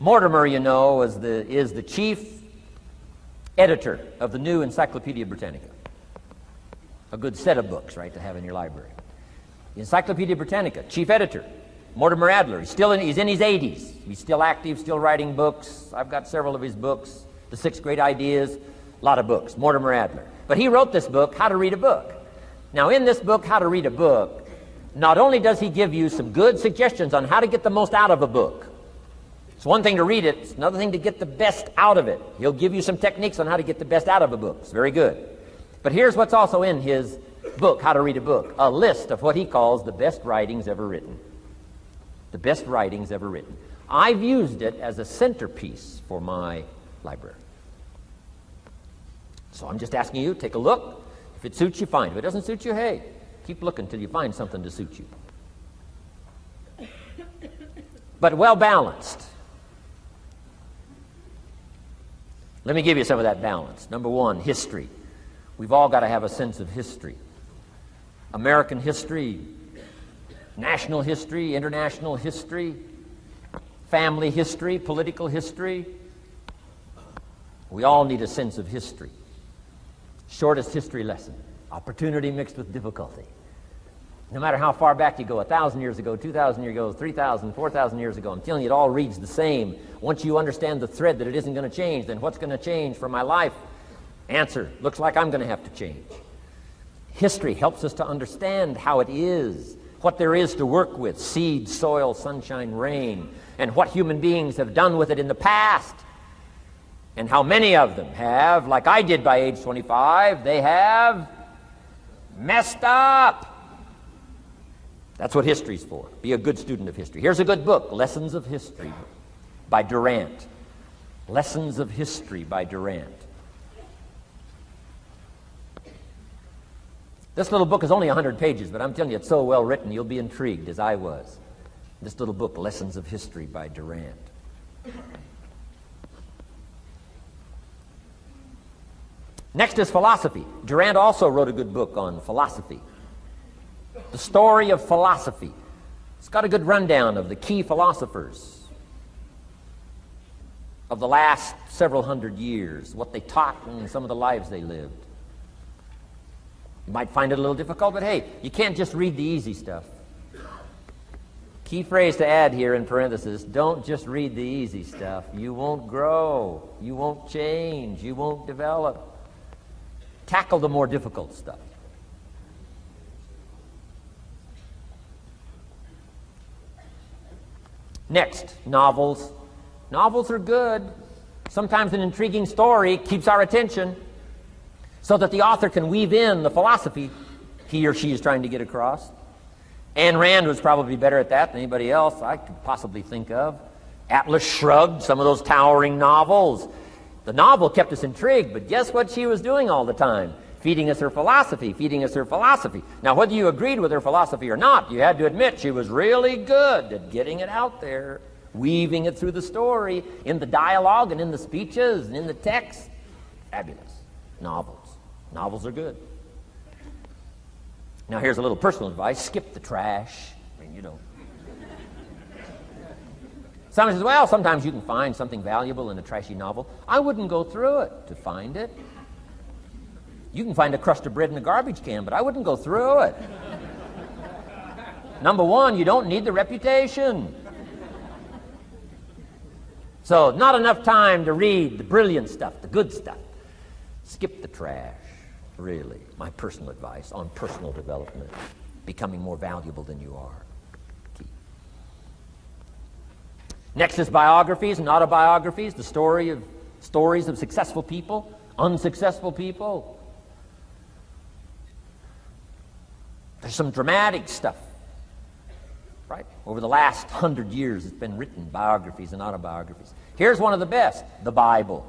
Mortimer, you know, is the chief editor of the new Encyclopedia Britannica. A good set of books, right, to have in your library. The Encyclopedia Britannica, chief editor, Mortimer Adler. He's in his 80s. He's still active, still writing books. I've got several of his books. The 6 Great Ideas, a lot of books. Mortimer Adler. But he wrote this book, How to Read a Book. Now, in this book, How to Read a Book, not only does he give you some good suggestions on how to get the most out of a book. It's one thing to read it, it's another thing to get the best out of it. He'll give you some techniques on how to get the best out of a book. It's very good. But here's what's also in his book, How to Read a Book, a list of what he calls the best writings ever written. The best writings ever written. I've used it as a centerpiece for my library. So I'm just asking you, take a look. If it suits you, fine. If it doesn't suit you, hey, keep looking until you find something to suit you. But well balanced. Let me give you some of that balance. Number 1, history. We've all got to have a sense of history. American history, national history, international history, family history, political history. We all need a sense of history. Shortest history lesson, opportunity mixed with difficulty. No matter how far back you go, 1,000 years ago, 2,000 years ago, 3,000, 4,000 years ago, I'm telling you, it all reads the same. Once you understand the thread that it isn't going to change, then what's going to change for my life? Answer, looks like I'm going to have to change. History helps us to understand how it is, what there is to work with, seed, soil, sunshine, rain, and what human beings have done with it in the past. And how many of them have, like I did by age 25, they have messed up. That's what history's for. Be a good student of history. Here's a good book, Lessons of History by Durant. Lessons of History by Durant. This little book is only 100 pages, but I'm telling you, it's so well written, you'll be intrigued, as I was. This little book, Lessons of History by Durant. Next is philosophy. Durant also wrote a good book on philosophy. The Story of Philosophy. It's got a good rundown of the key philosophers of the last several hundred years, what they taught and some of the lives they lived. You might find it a little difficult, but hey, you can't just read the easy stuff. Key phrase to add here in parentheses, don't just read the easy stuff. You won't grow. You won't change. You won't develop. Tackle the more difficult stuff. Next, novels. Novels are good. Sometimes an intriguing story keeps our attention so that the author can weave in the philosophy he or she is trying to get across. Ayn Rand was probably better at that than anybody else I could possibly think of. Atlas Shrugged, some of those towering novels. The novel kept us intrigued, but guess what she was doing all the time? Feeding us her philosophy, feeding us her philosophy. Now, whether you agreed with her philosophy or not, you had to admit she was really good at getting it out there, weaving it through the story, in the dialogue and in the speeches and in the text. Fabulous. Novels. Novels are good. Now, here's a little personal advice. Skip the trash. I mean, you know. Someone says, well, sometimes you can find something valuable in a trashy novel. I wouldn't go through it to find it. You can find a crust of bread in a garbage can, but I wouldn't go through it. Number one, you don't need the reputation. So, not enough time to read the brilliant stuff, the good stuff. Skip the trash, really. My personal advice on personal development, becoming more valuable than you are. Key. Next is biographies and autobiographies, the stories of successful people, unsuccessful people. There's some dramatic stuff, right? Over the last 100 years, it's been written, biographies and autobiographies. Here's one of the best, the Bible.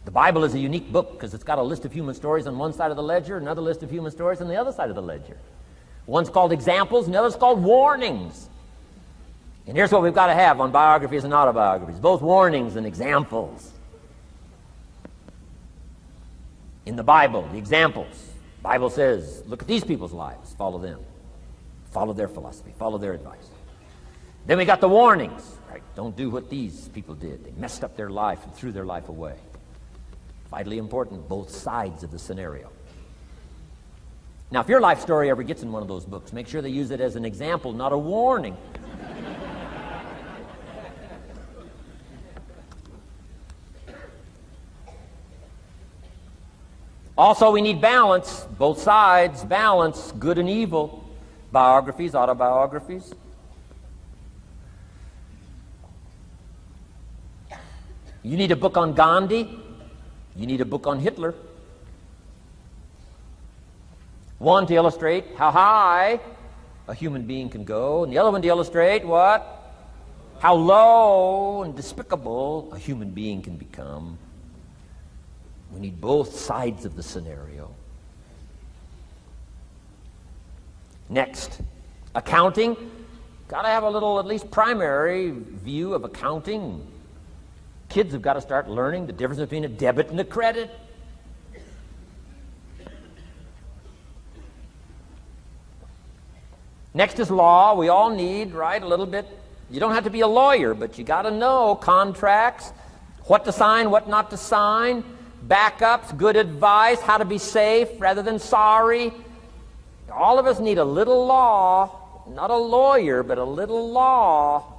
The Bible is a unique book because it's got a list of human stories on one side of the ledger, another list of human stories on the other side of the ledger. One's called examples, and the other's called warnings. And here's what we've got to have on biographies and autobiographies, both warnings and examples. In the Bible, the examples. The Bible says, look at these people's lives, follow them. Follow their philosophy, follow their advice. Then we got the warnings, right? Right? Don't do what these people did. They messed up their life and threw their life away. Vitally important, both sides of the scenario. Now, if your life story ever gets in one of those books, make sure they use it as an example, not a warning. Also, we need balance, both sides, balance, good and evil, biographies, autobiographies. You need a book on Gandhi. You need a book on Hitler. One to illustrate how high a human being can go, and the other one to illustrate what? How low and despicable a human being can become. We need both sides of the scenario. Next, accounting. Got to have a little, at least primary view of accounting. Kids have got to start learning the difference between a debit and a credit. Next is law. We all need, right, a little bit. You don't have to be a lawyer, but you got to know contracts, what to sign, what not to sign, backups, good advice, how to be safe rather than sorry. All of us need a little law, not a lawyer, but a little law,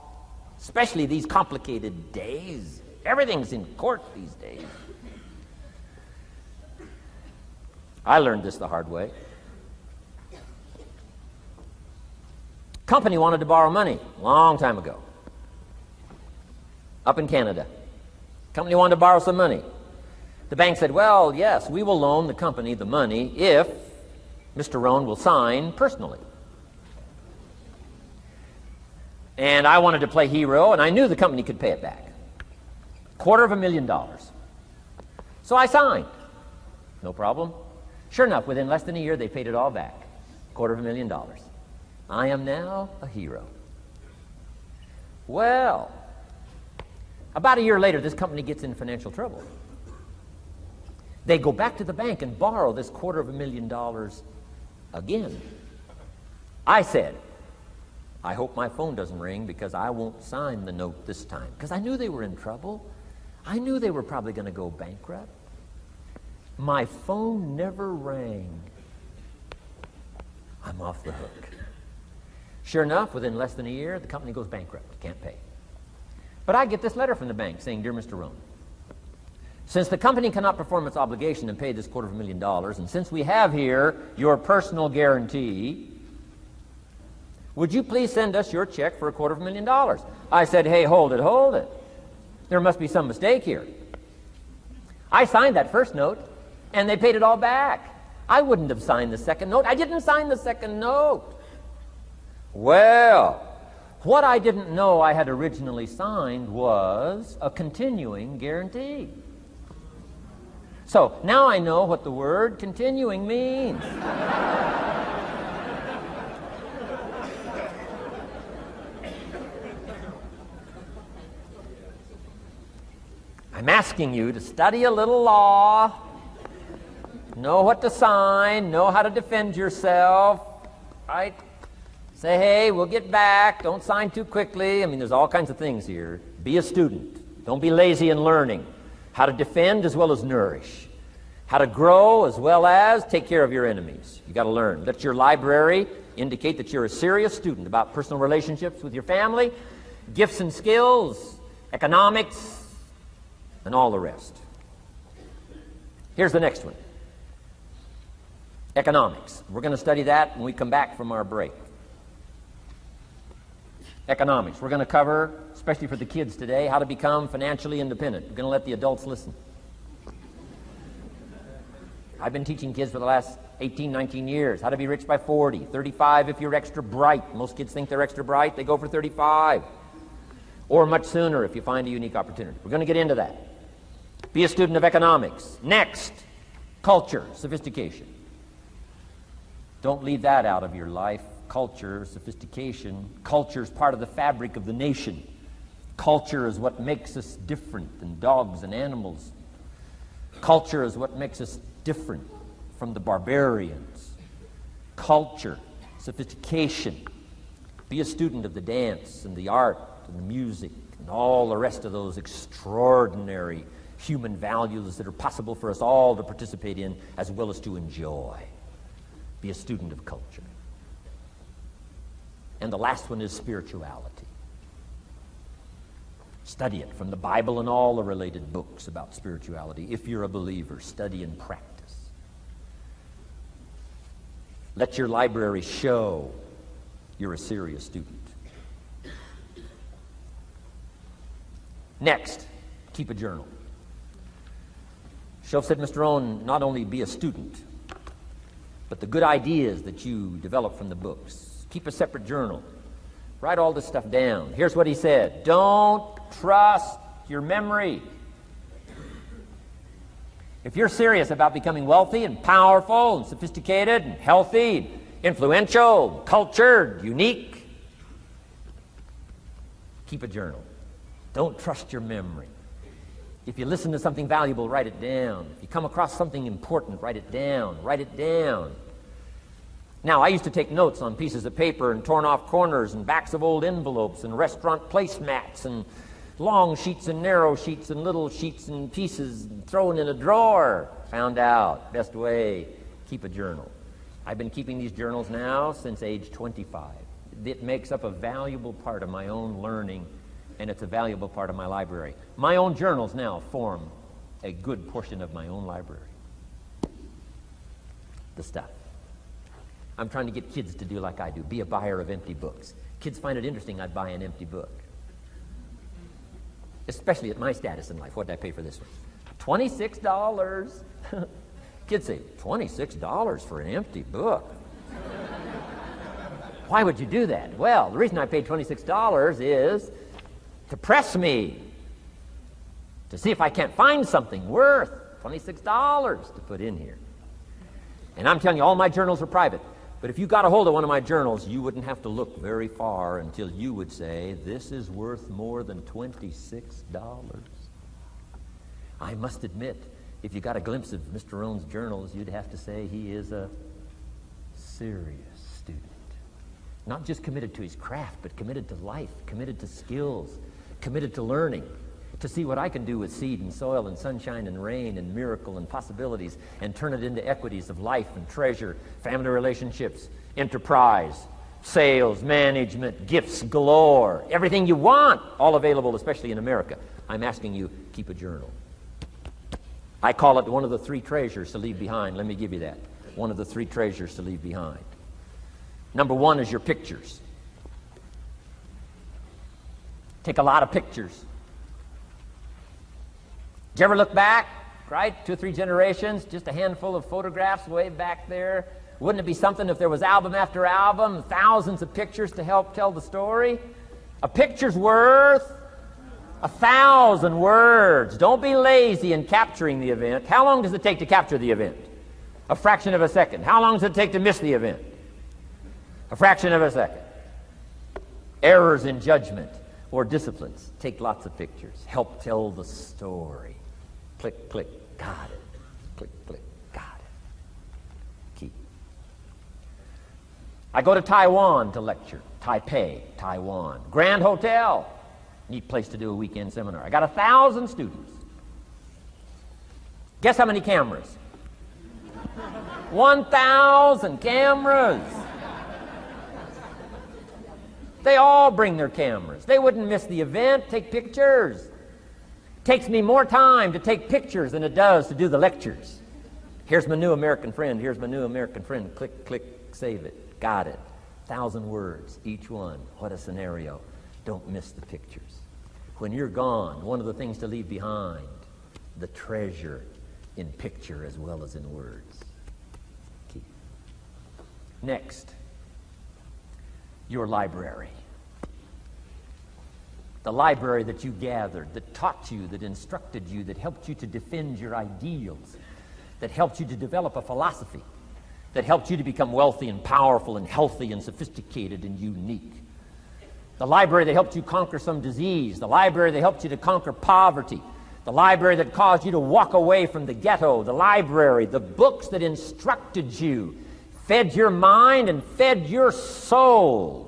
especially these complicated days. Everything's in court these days. I learned this the hard way. Company wanted to borrow money a long time ago, up in Canada. Company wanted to borrow some money. The bank said, well, yes, we will loan the company the money if Mr. Rohn will sign personally. And I wanted to play hero, and I knew the company could pay it back. $250,000. So I signed. No problem. Sure enough, within less than a year, they paid it all back. $250,000. I am now a hero. Well, about a year later, this company gets in financial trouble. They go back to the bank and borrow this $250,000 again. I said, I hope my phone doesn't ring because I won't sign the note this time. Because I knew they were in trouble. I knew they were probably going to go bankrupt. My phone never rang. I'm off the hook. Sure enough, within less than a year, the company goes bankrupt. Can't pay. But I get this letter from the bank saying, Dear Mr. Rohn, since the company cannot perform its obligation and pay this $250,000, and since we have here your personal guarantee, would you please send us your check for $250,000? I said, hey, hold it. There must be some mistake here. I signed that first note, and they paid it all back. I wouldn't have signed the second note. I didn't sign the second note. Well, what I didn't know I had originally signed was a continuing guarantee. So now I know what the word continuing means. I'm asking you to study a little law, know what to sign, know how to defend yourself, right? Say, hey, we'll get back. Don't sign too quickly. I mean, there's all kinds of things here. Be a student. Don't be lazy in learning. How to defend as well as nourish. How to grow as well as take care of your enemies. You got to learn. Let your library indicate that you're a serious student about personal relationships with your family, gifts and skills, economics, and all the rest. Here's the next one. Economics. We're going to study that when we come back from our break. Economics. We're going to cover, especially for the kids today, how to become financially independent. We're going to let the adults listen. I've been teaching kids for the last 18, 19 years how to be rich by 40, 35 if you're extra bright. Most kids think they're extra bright. They go for 35. Or much sooner if you find a unique opportunity. We're going to get into that. Be a student of economics. Next, culture, sophistication. Don't leave that out of your life. Culture, sophistication. Culture is part of the fabric of the nation. Culture is what makes us different than dogs and animals. Culture is what makes us different from the barbarians. Culture, sophistication. Be a student of the dance and the art and the music, and all the rest of those extraordinary human values that are possible for us all to participate in as well as to enjoy. Be a student of culture. And the last one is spirituality. Study it from the Bible and all the related books about spirituality. If you're a believer, study and practice. Let your library show you're a serious student. Next, keep a journal. Shoaff said, Mr. Rohn, not only be a student, but the good ideas that you develop from the books. Keep a separate journal. Write all this stuff down. Here's what he said. Don't trust your memory. If you're serious about becoming wealthy and powerful and sophisticated and healthy, influential, cultured, unique, keep a journal. Don't trust your memory. If you listen to something valuable, write it down. If you come across something important, write it down. Write it down. Now, I used to take notes on pieces of paper and torn off corners and backs of old envelopes and restaurant placemats and long sheets and narrow sheets and little sheets and pieces and thrown in a drawer. Found out, best way, keep a journal. I've been keeping these journals now since age 25. It makes up a valuable part of my own learning, and it's a valuable part of my library. My own journals now form a good portion of my own library. The stuff. I'm trying to get kids to do like I do, be a buyer of empty books. Kids find it interesting I'd buy an empty book. Especially at my status in life. What did I pay for this one? $26. Kids say, $26 for an empty book? Why would you do that? Well, the reason I paid $26 is to press me, to see if I can't find something worth $26 to put in here. And I'm telling you, all my journals are private. But if you got a hold of one of my journals, you wouldn't have to look very far until you would say, this is worth more than $26. I must admit, if you got a glimpse of Mr. Rohn's journals, you'd have to say he is a serious student. Not just committed to his craft, but committed to life, committed to skills, committed to learning, to see what I can do with seed and soil and sunshine and rain and miracle and possibilities and turn it into equities of life and treasure, family relationships, enterprise, sales, management, gifts galore, everything you want, all available, especially in America. I'm asking you, keep a journal. I call it one of the three treasures to leave behind. Let me give you that. One of the three treasures to leave behind. Number one is your pictures. Take a lot of pictures. Did you ever look back, right? 2 or 3 generations, just a handful of photographs way back there. Wouldn't it be something if there was album after album, thousands of pictures to help tell the story? A picture's worth 1,000 words. Don't be lazy in capturing the event. How long does it take to capture the event? A fraction of a second. How long does it take to miss the event? A fraction of a second. Errors in judgment or disciplines. Take lots of pictures. Help tell the story. Click, click, got it. Click, click, got it. Keep. I go to Taiwan to lecture. Taipei, Taiwan. Grand Hotel. Neat place to do a weekend seminar. I got 1,000 students. Guess how many cameras? 1,000 cameras. They all bring their cameras. They wouldn't miss the event, take pictures. Takes me more time to take pictures than it does to do the lectures. Here's my new American friend. Here's my new American friend. Click, click, save it. Got it. 1,000 words, each one. What a scenario. Don't miss the pictures. When you're gone, one of the things to leave behind, the treasure in picture as well as in words. Keep. Next, your library. The library that you gathered, that taught you, that instructed you, that helped you to defend your ideals, that helped you to develop a philosophy, that helped you to become wealthy and powerful and healthy and sophisticated and unique. The library that helped you conquer some disease, the library that helped you to conquer poverty, the library that caused you to walk away from the ghetto, the library, the books that instructed you, fed your mind and fed your soul.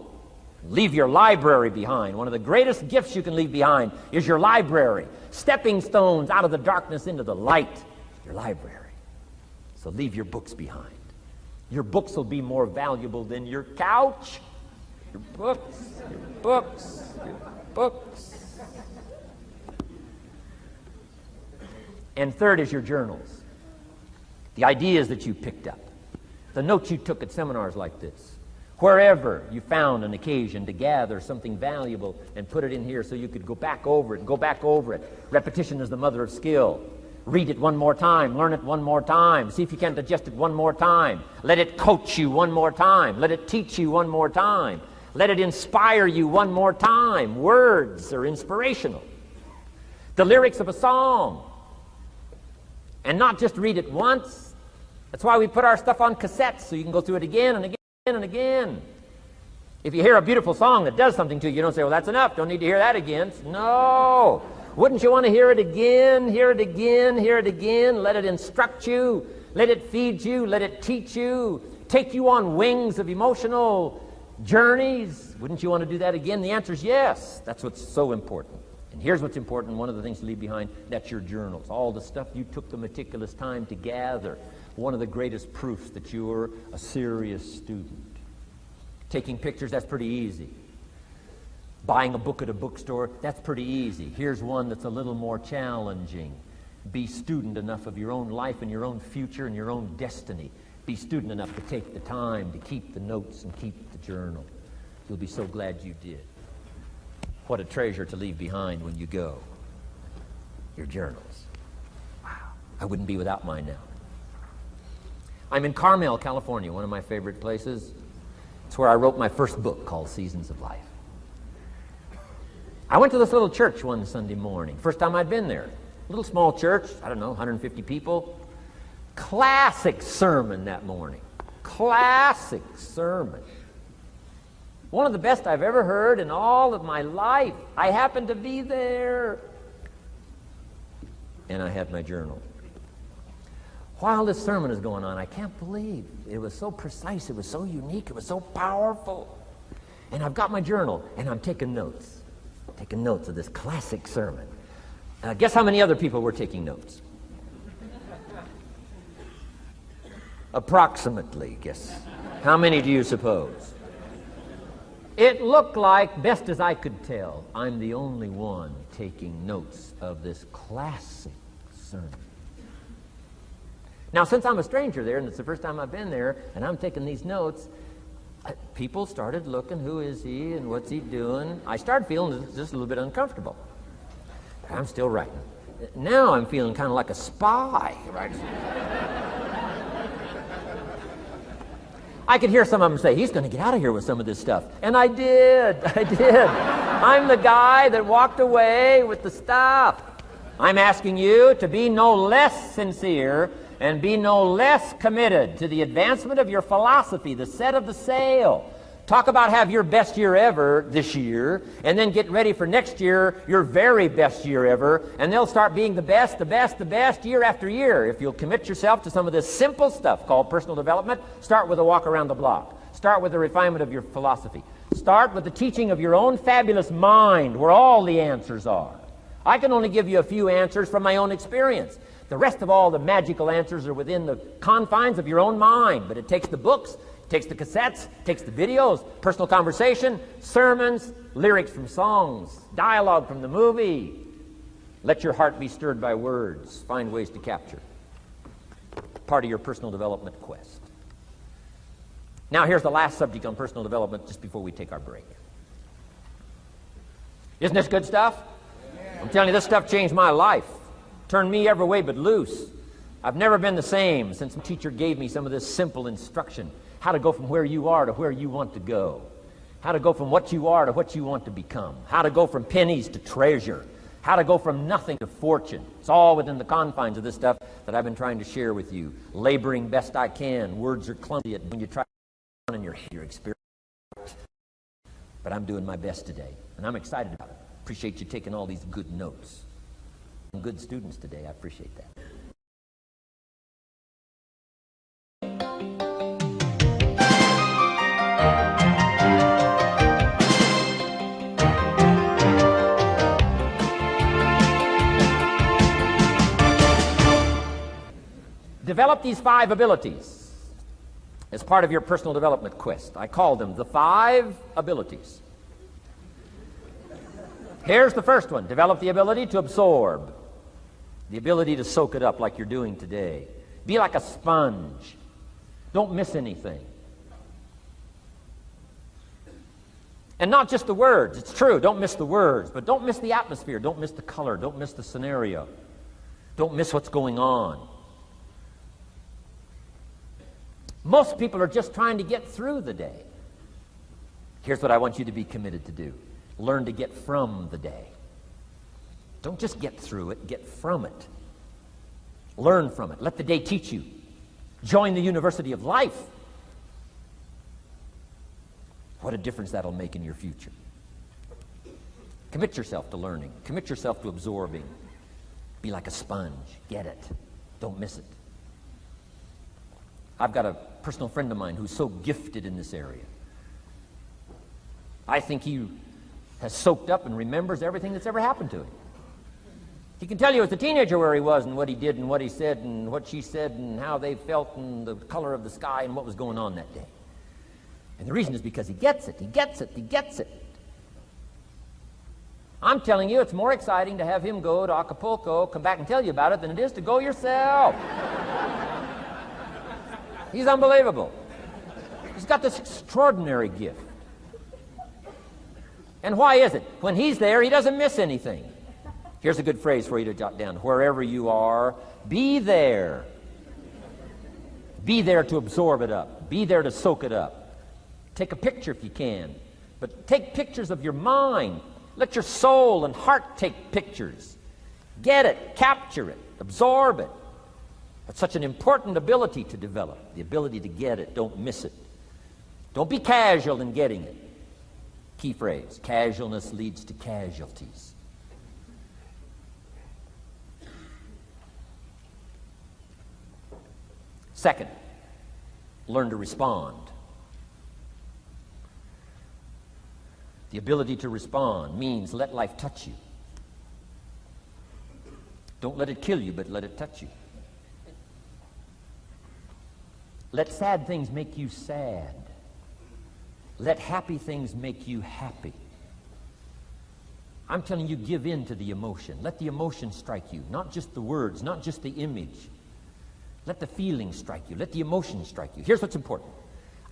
Leave your library behind. One of the greatest gifts you can leave behind is your library. Stepping stones out of the darkness into the light. Your library. So leave your books behind. Your books will be more valuable than your couch. Your books, your books, your books. And third is your journals. The ideas that you picked up. The notes you took at seminars like this. Wherever you found an occasion to gather something valuable and put it in here so you could go back over it and go back over it. Repetition is the mother of skill. Read it one more time. Learn it one more time. See if you can digest it one more time. Let it coach you one more time. Let it teach you one more time. Let it inspire you one more time. Words are inspirational. The lyrics of a song. And not just read it once. That's why we put our stuff on cassettes so you can go through it again and again and again. If you hear a beautiful song that does something to you, you don't say, well, that's enough. Don't need to hear that again. No. Wouldn't you want to hear it again, hear it again, hear it again? Let it instruct you. Let it feed you. Let it teach you. Take you on wings of emotional journeys. Wouldn't you want to do that again? The answer is yes. That's what's so important. And here's what's important. One of the things to leave behind, that's your journals. All the stuff you took the meticulous time to gather. One of the greatest proofs that you're a serious student. Taking pictures, that's pretty easy. Buying a book at a bookstore, that's pretty easy. Here's one that's a little more challenging. Be student enough of your own life and your own future and your own destiny. Be student enough to take the time to keep the notes and keep the journal. You'll be so glad you did. What a treasure to leave behind when you go. Your journals. Wow. I wouldn't be without mine now. I'm in Carmel, California, one of my favorite places. It's where I wrote my first book called Seasons of Life. I went to this little church one Sunday morning. First time I'd been there. Little small church, I don't know, 150 people. Classic sermon that morning. Classic sermon. One of the best I've ever heard in all of my life. I happened to be there. And I had my journal. While this sermon is going on, I can't believe it was so precise, it was so unique, it was so powerful. And I've got my journal, and I'm taking notes. Taking notes of this classic sermon. Guess how many other people were taking notes? Approximately, guess. How many do you suppose? It looked like, best as I could tell, I'm the only one taking notes of this classic sermon. Now, since I'm a stranger there, and it's the first time I've been there, and I'm taking these notes, people started looking, who is he and what's he doing? I started feeling just a little bit uncomfortable. But I'm still writing. Now I'm feeling kind of like a spy, right? I could hear some of them say, he's going to get out of here with some of this stuff. And I did. I'm the guy that walked away with the stuff. I'm asking you to be no less sincere and be no less committed to the advancement of your philosophy, the set of the sail. Talk about have your best year ever this year, and then get ready for next year, your very best year ever, and they'll start being the best, the best, the best year after year. If you'll commit yourself to some of this simple stuff called personal development, start with a walk around the block. Start with the refinement of your philosophy. Start with the teaching of your own fabulous mind, where all the answers are. I can only give you a few answers from my own experience. The rest of all the magical answers are within the confines of your own mind. But it takes the books, it takes the cassettes, it takes the videos, personal conversation, sermons, lyrics from songs, dialogue from the movie. Let your heart be stirred by words. Find ways to capture. Part of your personal development quest. Now here's the last subject on personal development just before we take our break. Isn't this good stuff? I'm telling you, this stuff changed my life. Turned me every way but loose. I've never been the same since the teacher gave me some of this simple instruction. How to go from where you are to where you want to go. How to go from what you are to what you want to become. How to go from pennies to treasure. How to go from nothing to fortune. It's all within the confines of this stuff that I've been trying to share with you. Laboring best I can. Words are clumsy when you try to in your experience. But I'm doing my best today, and I'm excited about it. Appreciate you taking all these good notes. Good students today. I appreciate that. develop these 5 abilities as part of your personal development quest. I call them the 5 abilities. Here's the first one. Develop the ability to absorb, the ability to soak it up like you're doing today. Be like a sponge. Don't miss anything. And not just the words. It's true, don't miss the words, but don't miss the atmosphere. Don't miss the color. Don't miss the scenario. Don't miss what's going on. Most people are just trying to get through the day. Here's what I want you to be committed to do. Learn to get from the day. Don't just get through it, get from it. Learn from it. Let the day teach you. Join the University of Life. What a difference that'll make in your future. Commit yourself to learning. Commit yourself to absorbing. Be like a sponge. Get it. Don't miss it. I've got a personal friend of mine who's so gifted in this area. I think he has soaked up and remembers everything that's ever happened to him. He can tell you as a teenager where he was and what he did and what he said and what she said and how they felt and the color of the sky and what was going on that day. And the reason is because he gets it. He gets it. He gets it. I'm telling you, it's more exciting to have him go to Acapulco, come back and tell you about it, than it is to go yourself. He's unbelievable. He's got this extraordinary gift. And why is it? When he's there, he doesn't miss anything. Here's a good phrase for you to jot down. Wherever you are, be there. Be there to absorb it up. Be there to soak it up. Take a picture if you can, but take pictures of your mind. Let your soul and heart take pictures. Get it, capture it, absorb it. That's such an important ability to develop, the ability to get it, don't miss it. Don't be casual in getting it. Key phrase, casualness leads to casualties. Second, learn to respond. The ability to respond means let life touch you. Don't let it kill you, but let it touch you. Let sad things make you sad. Let happy things make you happy. I'm telling you, give in to the emotion. Let the emotion strike you, not just the words, not just the image. Let the feeling strike you. Let the emotion strike you. Here's what's important.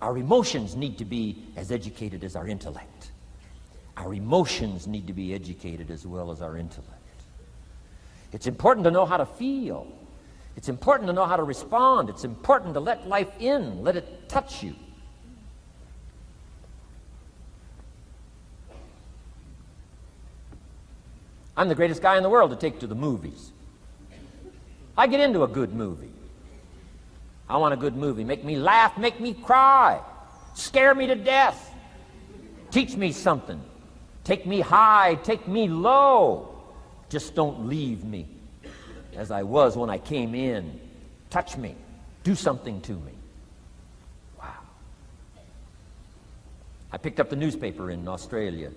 Our emotions need to be as educated as our intellect. Our emotions need to be educated as well as our intellect. It's important to know how to feel. It's important to know how to respond. It's important to let life in, let it touch you. I'm the greatest guy in the world to take to the movies. I get into a good movie. I want a good movie. Make me laugh, make me cry, scare me to death, teach me something. Take me high, take me low. Just don't leave me as I was when I came in. Touch me. Do something to me. Wow. I picked up the newspaper in Australia.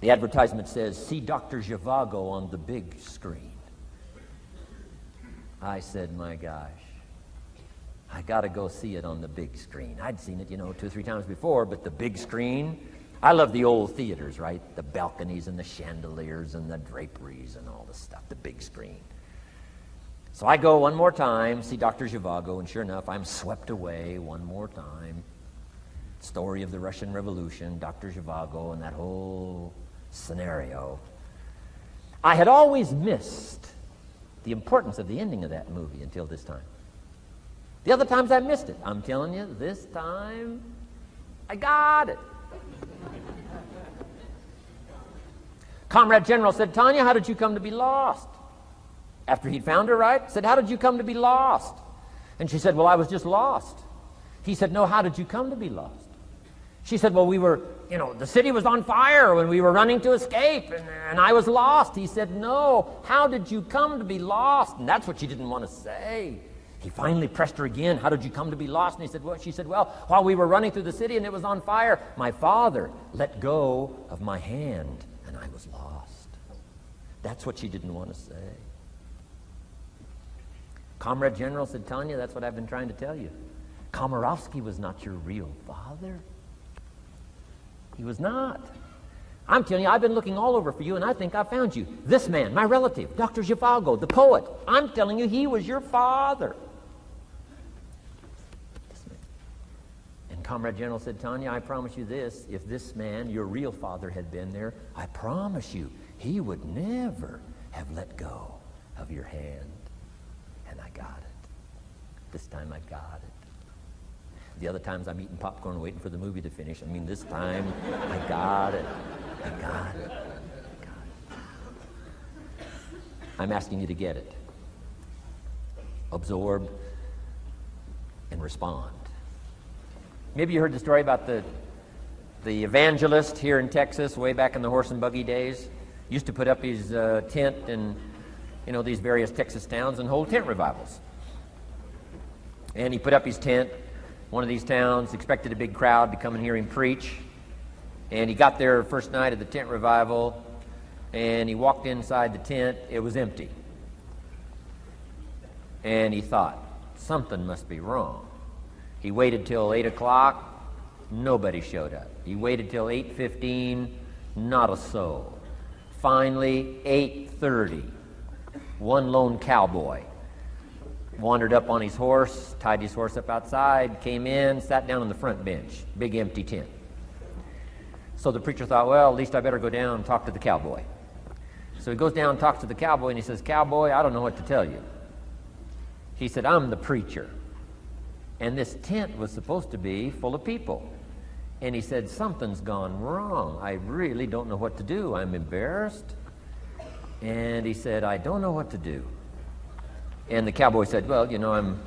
The advertisement says, see Dr. Zhivago on the big screen. I said, my gosh, I got to go see it on the big screen. I'd seen it, 2 or 3 times before, but the big screen, I love the old theaters, right? The balconies and the chandeliers and the draperies and all the stuff, the big screen. So I go one more time, see Dr. Zhivago, and sure enough, I'm swept away one more time. Story of the Russian Revolution, Dr. Zhivago, and that whole scenario. I had always missed the importance of the ending of that movie until this time. The other times I missed it. I'm telling you, this time, I got it. Comrade General said, Tanya, how did you come to be lost? After he'd found her, right? Said, how did you come to be lost? And she said, well, I was just lost. He said, no, how did you come to be lost? She said, well, we were, the city was on fire when we were running to escape, and I was lost. He said, no, how did you come to be lost? And that's what she didn't want to say. He finally pressed her again, how did you come to be lost? And she said, well, while we were running through the city and it was on fire, my father let go of my hand, and I was lost. That's what she didn't want to say. Comrade General said, Tanya, that's what I've been trying to tell you. Komarovsky was not your real father. He was not. I'm telling you, I've been looking all over for you, and I think I found you. This man, my relative, Dr. Zhivago, the poet, I'm telling you, he was your father. And Comrade General said, Tanya, I promise you this, if this man, your real father, had been there, I promise you, he would never have let go of your hand. And I got it. This time I got it. The other times I'm eating popcorn waiting for the movie to finish. I mean, this time I got it. I got it. I got it. I'm asking you to get it. Absorb and respond. Maybe you heard the story about the evangelist here in Texas way back in the horse and buggy days. Used to put up his tent in, these various Texas towns and hold tent revivals. And he put up his tent, one of these towns, expected a big crowd to come and hear him preach. And he got there first night of the tent revival, and he walked inside the tent. It was empty. And he thought, something must be wrong. He waited till 8 o'clock. Nobody showed up. He waited till 8:15. Not a soul. Finally, 8:30. One lone cowboy wandered up on his horse, tied his horse up outside, came in, sat down on the front bench. Big empty tent. So the preacher thought, well, at least I better go down and talk to the cowboy. So he goes down and talks to the cowboy, and he says, Cowboy, I don't know what to tell you. He said, I'm the preacher. And this tent was supposed to be full of people. And he said, something's gone wrong. I really don't know what to do. I'm embarrassed. And he said, I don't know what to do. And the cowboy said, well, I'm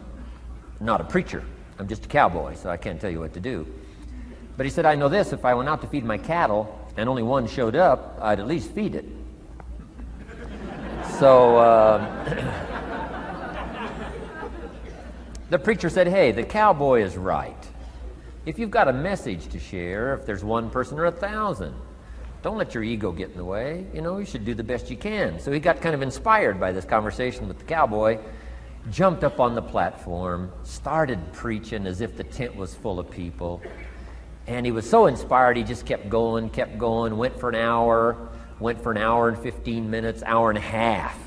not a preacher. I'm just a cowboy, so I can't tell you what to do. But he said, I know this, if I went out to feed my cattle and only one showed up, I'd at least feed it. So the preacher said, hey, the cowboy is right. If you've got a message to share, if there's one person or 1,000, don't let your ego get in the way. You should do the best you can. So he got kind of inspired by this conversation with the cowboy, jumped up on the platform, started preaching as if the tent was full of people. And he was so inspired, he just kept going, went for an hour and 15 minutes, hour and a half.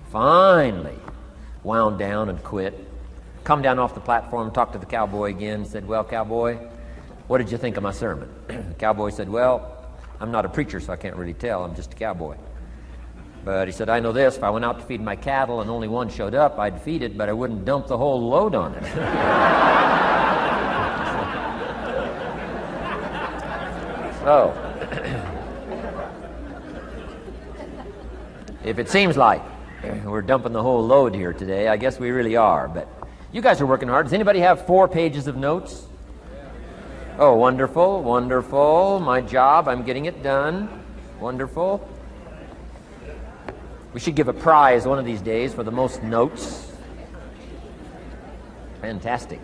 Finally, wound down and quit. Come down off the platform, talked to the cowboy again, said, well, cowboy, what did you think of my sermon? The cowboy said, well, I'm not a preacher, so I can't really tell. I'm just a cowboy. But he said, I know this, if I went out to feed my cattle and only one showed up, I'd feed it, but I wouldn't dump the whole load on it. So, if it seems like we're dumping the whole load here today, I guess we really are. But you guys are working hard. Does anybody have 4 pages of notes? Oh, wonderful, wonderful. My job, I'm getting it done. Wonderful. We should give a prize one of these days for the most notes. Fantastic.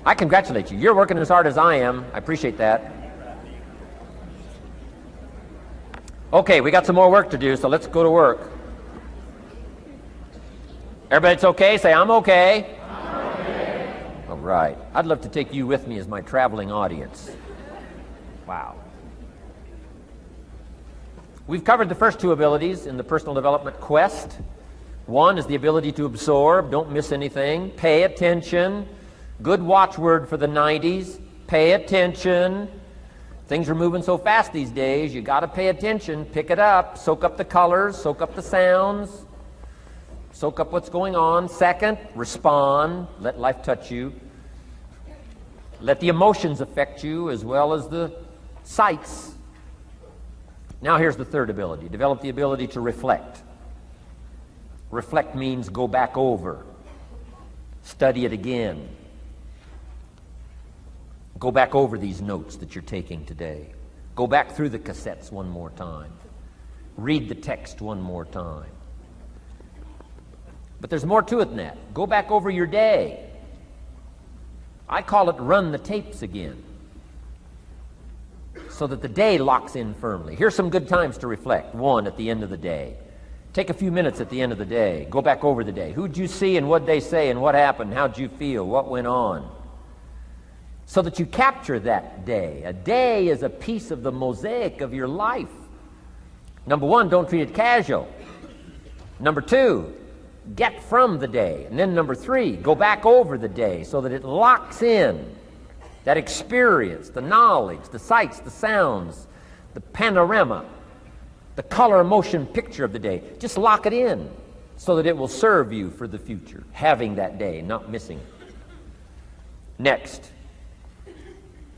I congratulate you. You're working as hard as I am. I appreciate that. Okay, we got some more work to do, so let's go to work. Everybody's okay? Say, I'm okay. I'm okay. All right. I'd love to take you with me as my traveling audience. Wow. We've covered the first 2 abilities in the personal development quest. One is the ability to absorb, don't miss anything, pay attention. Good watchword for the 90s, pay attention. Things are moving so fast these days, you got to pay attention, pick it up, soak up the colors, soak up the sounds, soak up what's going on. Second, respond, let life touch you. Let the emotions affect you as well as the sights. Now here's the third ability, develop the ability to reflect. Reflect means go back over, study it again. Go back over these notes that you're taking today. Go back through the cassettes one more time. Read the text one more time. But there's more to it than that. Go back over your day. I call it run the tapes again, so that the day locks in firmly. Here's some good times to reflect. 1, at the end of the day. Take a few minutes at the end of the day. Go back over the day. Who'd you see and what'd they say and what happened? How'd you feel? What went on? So that you capture that day. A day is a piece of the mosaic of your life. Number one, don't treat it casual. Number two, get from the day. And then number three, go back over the day so that it locks in that experience, the knowledge, the sights, the sounds, the panorama, the color, motion picture of the day. Just lock it in so that it will serve you for the future, having that day, not missing it. Next,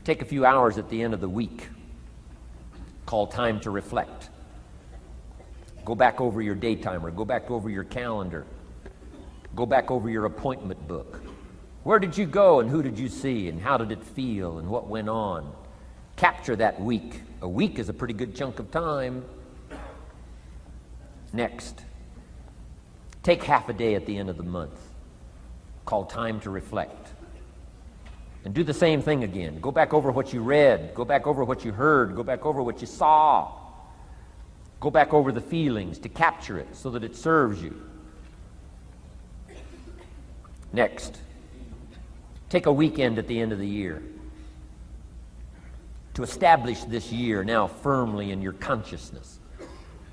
take a few hours at the end of the week, called time to reflect. Go back over your day timer, go back over your calendar, go back over your appointment book. Where did you go and who did you see and how did it feel and what went on? Capture that week. A week is a pretty good chunk of time. Next, take half a day at the end of the month, called time to reflect. And do the same thing again. Go back over what you read, go back over what you heard, go back over what you saw. Go back over the feelings to capture it so that it serves you. Next, take a weekend at the end of the year to establish this year now firmly in your consciousness,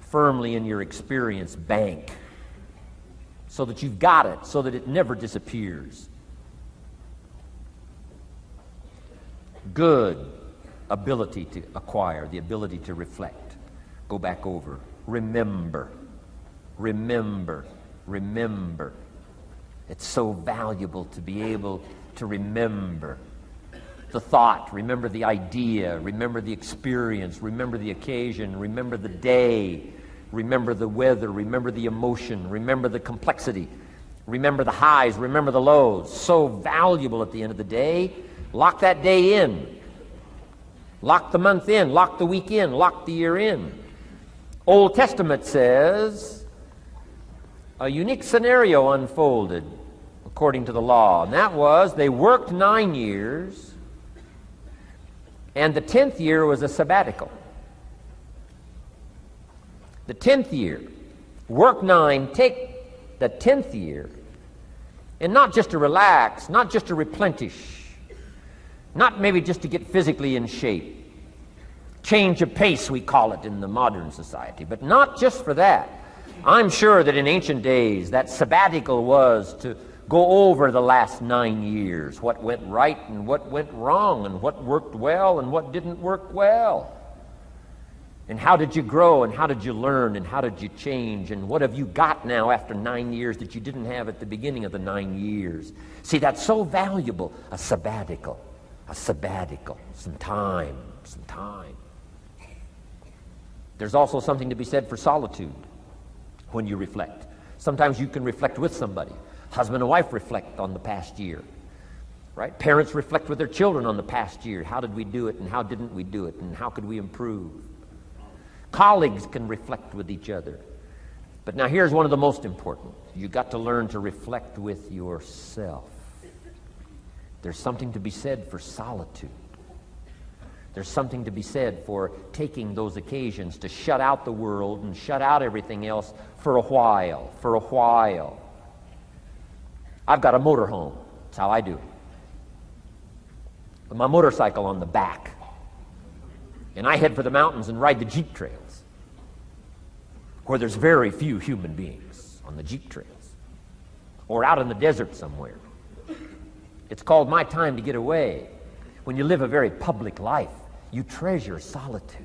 firmly in your experience bank, so that you've got it, so that it never disappears. Good ability to acquire, the ability to reflect. Go back over. Remember. Remember. Remember. It's so valuable to be able to remember the thought, remember the idea, remember the experience, remember the occasion, remember the day, remember the weather, remember the emotion, remember the complexity, remember the highs, remember the lows. So valuable at the end of the day. Lock that day in. Lock the month in. Lock the week in. Lock the year in. Old Testament says a unique scenario unfolded according to the law, and that was they worked 9 years, and the 10th year was a sabbatical. The 10th year, work 9, take the 10th year, and not just to relax, not just to replenish, not maybe just to get physically in shape. Change of pace, we call it in the modern society, but not just for that. I'm sure that in ancient days, that sabbatical was to go over the last 9 years, what went right and what went wrong, and what worked well and what didn't work well. And how did you grow, and how did you learn, and how did you change, and what have you got now after 9 years that you didn't have at the beginning of the 9 years? See, that's so valuable, a sabbatical, some time. There's also something to be said for solitude when you reflect. Sometimes you can reflect with somebody. Husband and wife reflect on the past year, right? Parents reflect with their children on the past year. How did we do it, and how didn't we do it, and how could we improve? Colleagues can reflect with each other. But now here's one of the most important. You've got to learn to reflect with yourself. There's something to be said for solitude. There's something to be said for taking those occasions to shut out the world and shut out everything else for a while. I've got a motorhome. That's how I do it. With my motorcycle on the back. And I head for the mountains and ride the Jeep trails, where there's very few human beings on the Jeep trails, or out in the desert somewhere. It's called my time to get away. When you live a very public life, you treasure solitude.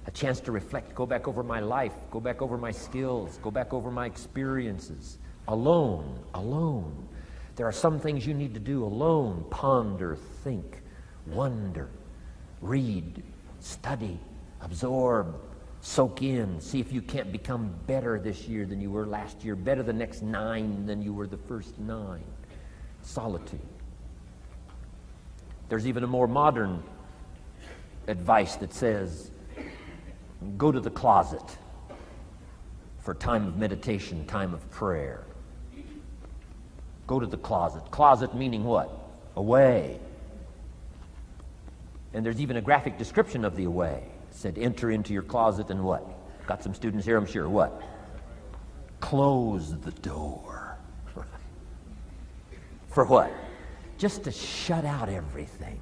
A chance to reflect, go back over my life, go back over my skills, go back over my experiences. Alone. There are some things you need to do alone. Ponder, think, wonder, read, study, absorb, soak in. See if you can't become better this year than you were last year, better the next 9 than you were the first 9. Solitude. There's even a more modern advice that says, go to the closet for time of meditation, time of prayer. Go to the closet. Closet meaning what? Away. And there's even a graphic description of the away. It said, enter into your closet and what? Got some students here, I'm sure. What? Close the door. For what? Just to shut out everything.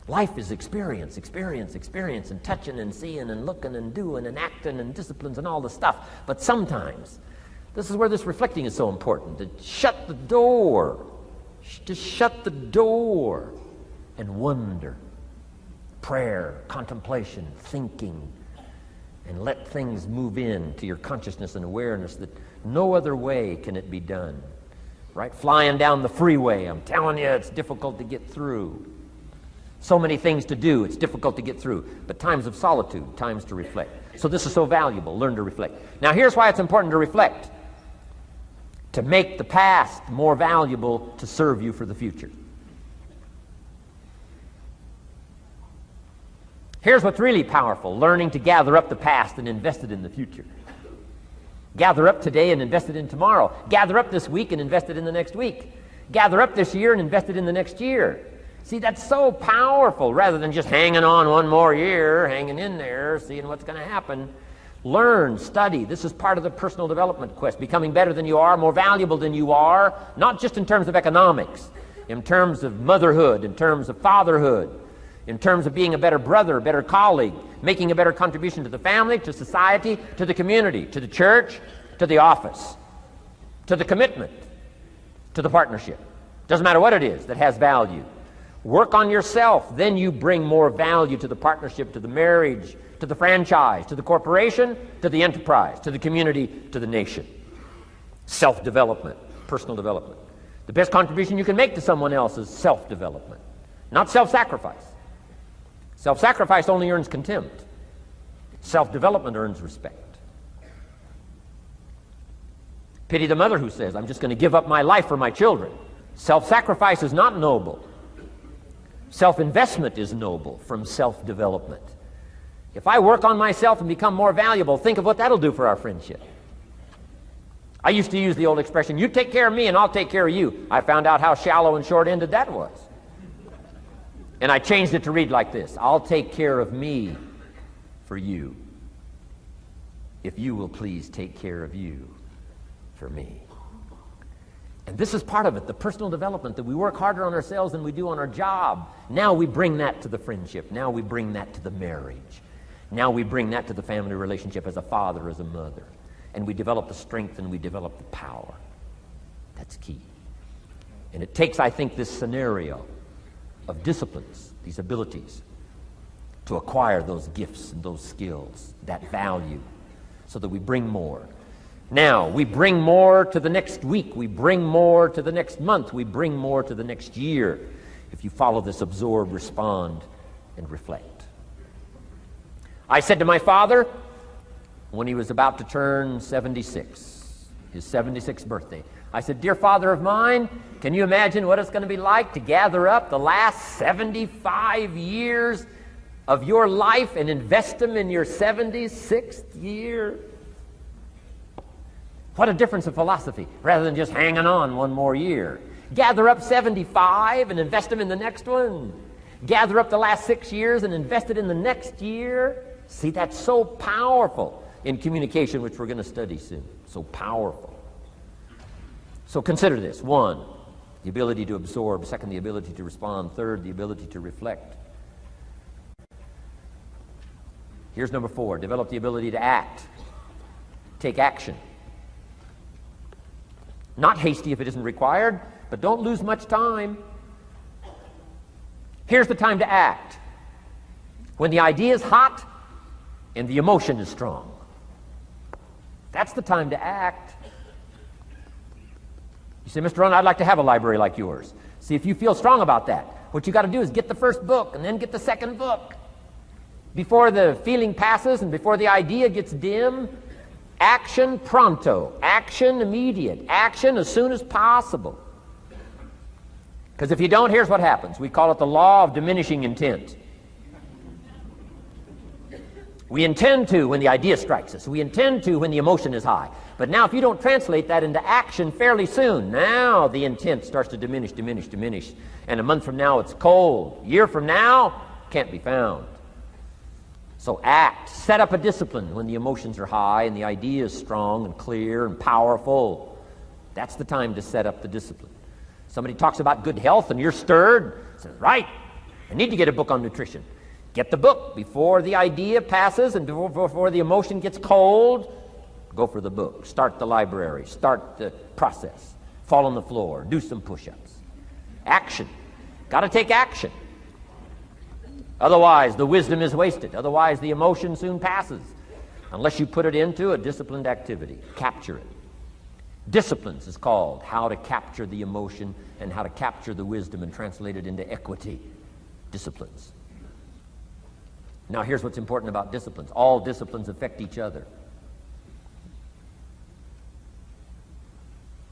Life is experience, experience, experience, and touching and seeing and looking and doing and acting and disciplines and all the stuff. But sometimes, this is where this reflecting is so important, to shut the door. To shut the door and wonder. Prayer, contemplation, thinking, and let things move in to your consciousness and awareness that no other way can it be done. Right? Flying down the freeway, I'm telling you, it's difficult to get through. So many things to do, it's difficult to get through. But times of solitude, times to reflect. So this is so valuable, learn to reflect. Now here's why it's important to reflect. To make the past more valuable to serve you for the future. Here's what's really powerful, learning to gather up the past and invest it in the future. Gather up today and invest it in tomorrow. Gather up this week and invest it in the next week. Gather up this year and invest it in the next year. See, that's so powerful, rather than just hanging on one more year, hanging in there, seeing what's going to happen. Learn, study. This is part of the personal development quest. Becoming better than you are, more valuable than you are, not just in terms of economics, in terms of motherhood, in terms of fatherhood, in terms of being a better brother, a better colleague, making a better contribution to the family, to society, to the community, to the church, to the office, to the commitment, to the partnership. Doesn't matter what it is that has value. Work on yourself, then you bring more value to the partnership, to the marriage, to the franchise, to the corporation, to the enterprise, to the community, to the nation. Self-development, personal development. The best contribution you can make to someone else is self-development, not self-sacrifice. Self-sacrifice only earns contempt. Self-development earns respect. Pity the mother who says, I'm just going to give up my life for my children. Self-sacrifice is not noble. Self-investment is noble from self-development. If I work on myself and become more valuable, think of what that'll do for our friendship. I used to use the old expression, you take care of me and I'll take care of you. I found out how shallow and short-ended that was. And I changed it to read like this, I'll take care of me for you, if you will please take care of you for me. And this is part of it, the personal development, that we work harder on ourselves than we do on our job. Now we bring that to the friendship. Now we bring that to the marriage. Now we bring that to the family relationship as a father, as a mother. And we develop the strength and we develop the power. That's key. And it takes, I think, this scenario of disciplines, these abilities, to acquire those gifts and those skills, that value, so that we bring more. Now, we bring more to the next week. We bring more to the next month. We bring more to the next year if you follow this absorb, respond, and reflect. I said to my father when he was about to turn 76, his 76th birthday, I said, dear father of mine, can you imagine what it's going to be like to gather up the last 75 years of your life and invest them in your 76th year? What a difference of philosophy, rather than just hanging on one more year. Gather up 75 and invest them in the next one. Gather up the last 6 years and invest it in the next year. See, that's so powerful in communication, which we're going to study soon. So powerful. So consider this. 1, the ability to absorb. 2, the ability to respond. 3, the ability to reflect. Here's number 4, develop the ability to act. Take action. Not hasty if it isn't required, but don't lose much time. Here's the time to act. When the idea is hot and the emotion is strong. That's the time to act. You say, Mr. Rohn, I'd like to have a library like yours. See, if you feel strong about that, what you got to do is get the first book and then get the second book. Before the feeling passes and before the idea gets dim, action pronto, action immediate, action as soon as possible. Because if you don't, here's what happens. We call it the law of diminishing intent. We intend to when the idea strikes us. We intend to when the emotion is high. But now if you don't translate that into action fairly soon, now the intent starts to diminish. And a month from now it's cold. A year from now, can't be found. So act. Set up a discipline when the emotions are high and the idea is strong and clear and powerful. That's the time to set up the discipline. Somebody talks about good health and you're stirred. Says, right, I need to get a book on nutrition. Get the book before the idea passes and before the emotion gets cold. Go for the book. Start the library. Start the process. Fall on the floor. Do some push-ups. Action. Got to take action. Otherwise, the wisdom is wasted. Otherwise, the emotion soon passes. Unless you put it into a disciplined activity. Capture it. Disciplines is called how to capture the emotion and how to capture the wisdom and translate it into equity. Disciplines. Now, here's what's important about disciplines. All disciplines affect each other.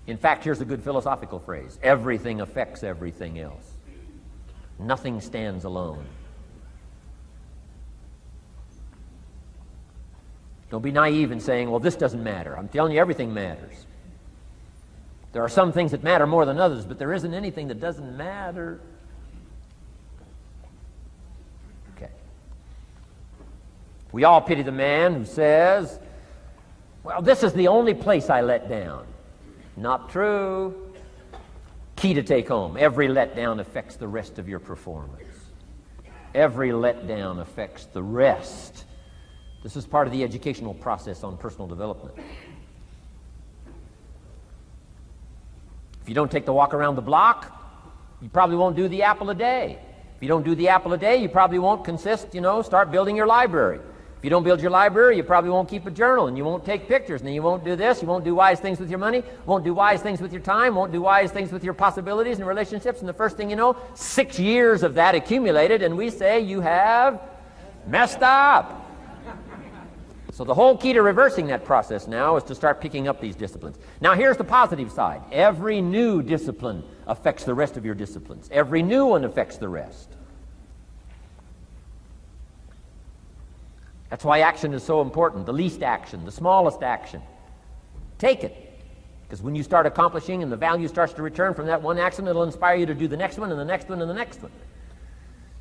In fact, here's a good philosophical phrase. Everything affects everything else. Nothing stands alone. Don't be naive in saying, well, this doesn't matter. I'm telling you, everything matters. There are some things that matter more than others, but there isn't anything that doesn't matter. Okay. We all pity the man who says, well, this is the only place I let down. Not true. Key to take home. Every letdown affects the rest of your performance. Every letdown affects the rest. This is part of the educational process on personal development. If you don't take the walk around the block, you probably won't do the apple a day. If you don't do the apple a day, you probably won't start building your library. If you don't build your library, you probably won't keep a journal, and you won't take pictures, and then you won't do this, you won't do wise things with your money, won't do wise things with your time, won't do wise things with your possibilities and relationships, and the first thing you know, 6 years of that accumulated, and we say you have messed up. So the whole key to reversing that process now is to start picking up these disciplines. Now here's the positive side. Every new discipline affects the rest of your disciplines. Every new one affects the rest. That's why action is so important. The least action, the smallest action. Take it. Because when you start accomplishing and the value starts to return from that one action, it'll inspire you to do the next one and the next one and the next one.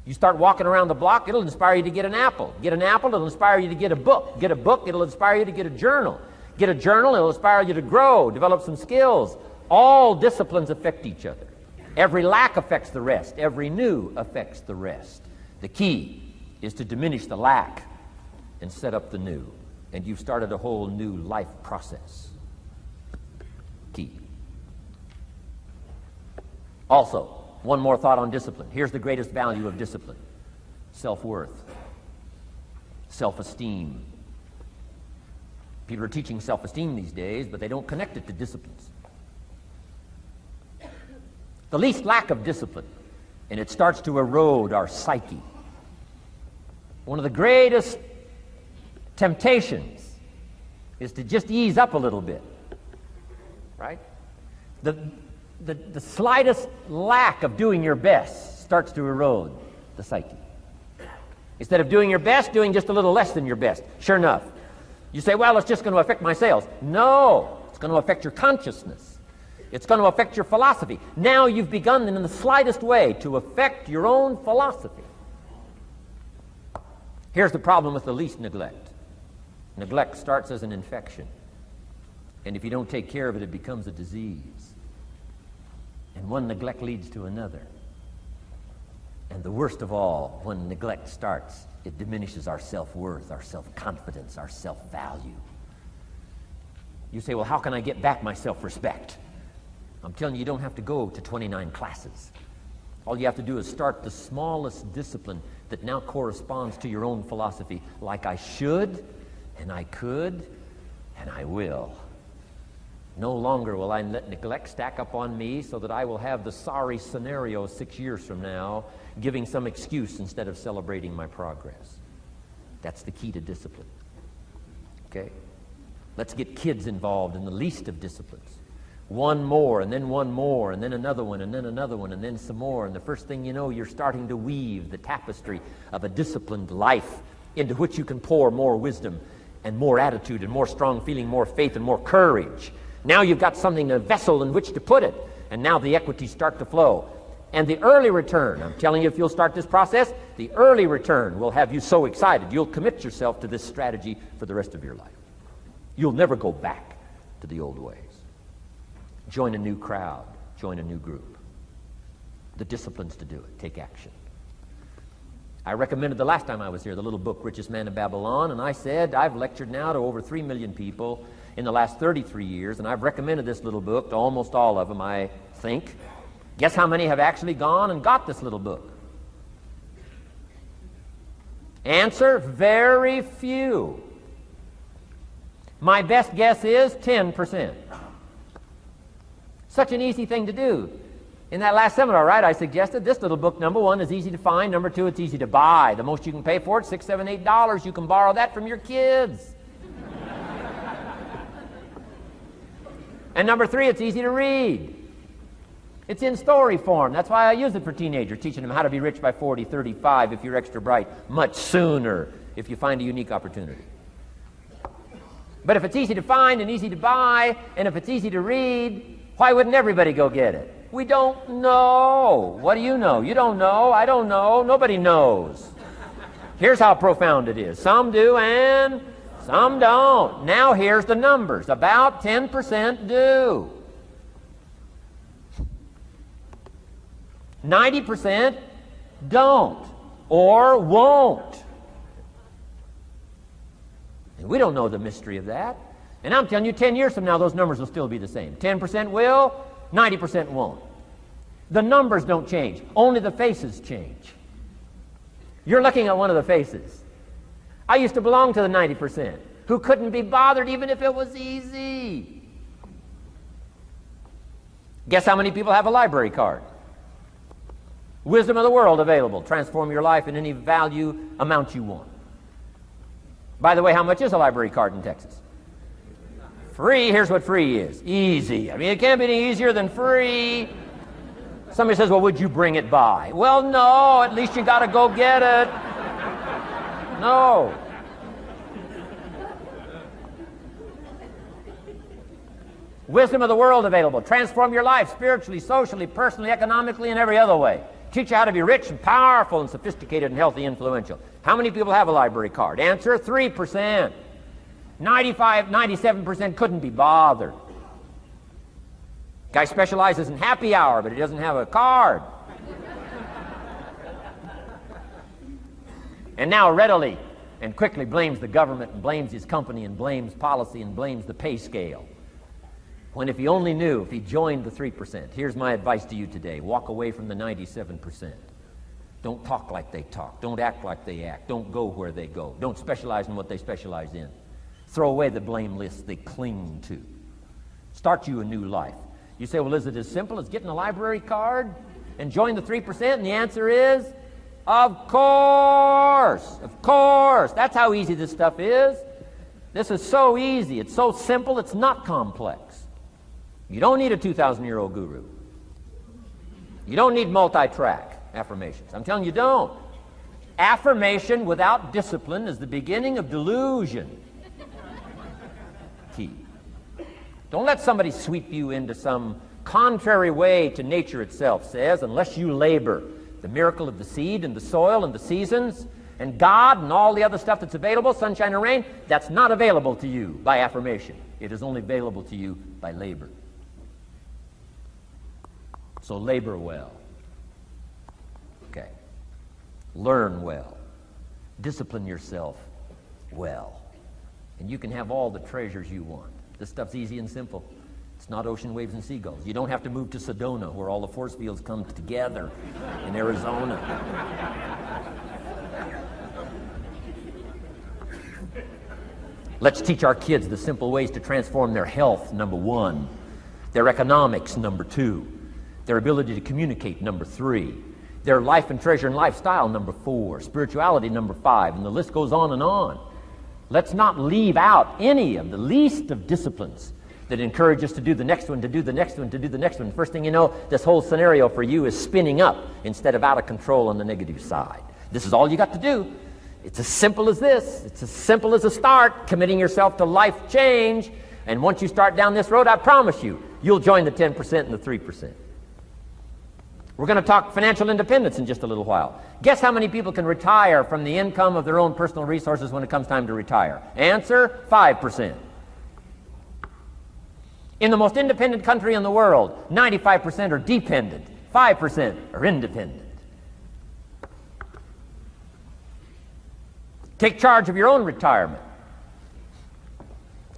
You start walking around the block, it'll inspire you to get an apple. Get an apple, it'll inspire you to get a book. Get a book, it'll inspire you to get a journal. Get a journal, it'll inspire you to grow, develop some skills. All disciplines affect each other. Every lack affects the rest. Every new affects the rest. The key is to diminish the lack and set up the new. And you've started a whole new life process. Key. Also, one more thought on discipline. Here's the greatest value of discipline. Self-worth. Self-esteem. People are teaching self-esteem these days, but they don't connect it to disciplines. The least lack of discipline, and it starts to erode our psyche. One of the greatest temptations is to just ease up a little bit, right? The slightest lack of doing your best starts to erode the psyche. Instead of doing your best, doing just a little less than your best. Sure enough. You say, well, it's just going to affect my sales. No, it's going to affect your consciousness. It's going to affect your philosophy. Now you've begun in the slightest way to affect your own philosophy. Here's the problem with the least neglect. Neglect starts as an infection. And if you don't take care of it, it becomes a disease. And one neglect leads to another. And the worst of all, when neglect starts, it diminishes our self-worth, our self-confidence, our self-value. You say, well, how can I get back my self-respect? I'm telling you, you don't have to go to 29 classes. All you have to do is start the smallest discipline that now corresponds to your own philosophy, like I should, and I could, and I will. No longer will I let neglect stack up on me so that I will have the sorry scenario 6 years from now, giving some excuse instead of celebrating my progress. That's the key to discipline. Okay? Let's get kids involved in the least of disciplines. One more, and then one more, and then another one, and then another one, and then some more. And the first thing you know, you're starting to weave the tapestry of a disciplined life into which you can pour more wisdom and more attitude and more strong feeling, more faith and more courage. Now you've got something, a vessel in which to put it, and now the equities start to flow. And the early return, I'm telling you, if you'll start this process, the early return will have you so excited, you'll commit yourself to this strategy for the rest of your life. You'll never go back to the old ways. Join a new crowd. Join a new group. The disciplines to do it. Take action. I recommended the last time I was here the little book, Richest Man in Babylon, and I said I've lectured now to over 3 million people in the last 33 years, and I've recommended this little book to almost all of them, I think. Guess how many have actually gone and got this little book? Answer, very few. My best guess is 10%. Such an easy thing to do. In that last seminar, right, I suggested this little book, number one, is easy to find. Number two, it's easy to buy. The most you can pay for it, $6, $7, $8. You can borrow that from your kids. And number three, it's easy to read. It's in story form. That's why I use it for teenagers, teaching them how to be rich by 40, 35, if you're extra bright, much sooner, if you find a unique opportunity. But if it's easy to find and easy to buy, and if it's easy to read, why wouldn't everybody go get it? We don't know. What do you know? You don't know. I don't know. Nobody knows. Here's how profound it is. Some do and some don't. Now here's the numbers. About 10% do. 90% don't or won't. And we don't know the mystery of that. And I'm telling you, 10 years from now, those numbers will still be the same. 10% will, 90% won't. The numbers don't change. Only the faces change. You're looking at one of the faces. I used to belong to the 90% who couldn't be bothered even if it was easy. Guess how many people have a library card? Wisdom of the world available. Transform your life in any value amount you want. By the way, how much is a library card in Texas? Free. Here's what free is. Easy. I mean, it can't be any easier than free. Somebody says, well, would you bring it by? Well, no. At least you got to go get it. No. Wisdom of the world available. Transform your life spiritually, socially, personally, economically, and every other way. Teach you how to be rich and powerful and sophisticated and healthy and influential. How many people have a library card? Answer, 3%. 95, 97% couldn't be bothered. Guy specializes in happy hour, but he doesn't have a card. And now readily and quickly blames the government and blames his company and blames policy and blames the pay scale. When if he only knew, if he joined the 3%, here's my advice to you today. Walk away from the 97%. Don't talk like they talk. Don't act like they act. Don't go where they go. Don't specialize in what they specialize in. Throw away the blame list they cling to. Start you a new life. You say, well, is it as simple as getting a library card and join the 3%? And the answer is, of course. Of course. That's how easy this stuff is. This is so easy. It's so simple. It's not complex. You don't need a 2,000-year-old guru. You don't need multi-track affirmations. I'm telling you, don't. Affirmation without discipline is the beginning of delusion. Key. Don't let somebody sweep you into some contrary way to nature itself says, unless you labor. The miracle of the seed and the soil and the seasons and God and all the other stuff that's available, sunshine and rain, that's not available to you by affirmation. It is only available to you by labor. So labor well. Okay. Learn well. Discipline yourself well. And you can have all the treasures you want. This stuff's easy and simple. It's not ocean waves and seagulls. You don't have to move to Sedona where all the force fields come together in Arizona. Let's teach our kids the simple ways to transform their health, number one. Their economics, number two. Their ability to communicate, number three. Their life and treasure and lifestyle, number four. Spirituality, number five. And the list goes on and on. Let's not leave out any of the least of disciplines that encourage us to do the next one, to do the next one, to do the next one. First thing you know, this whole scenario for you is spinning up instead of out of control on the negative side. This is all you got to do. It's as simple as this. It's as simple as a start, committing yourself to life change. And once you start down this road, I promise you, you'll join the 10% and the 3%. We're going to talk financial independence in just a little while. Guess how many people can retire from the income of their own personal resources when it comes time to retire? Answer, 5%. In the most independent country in the world, 95% are dependent, 5% are independent. Take charge of your own retirement.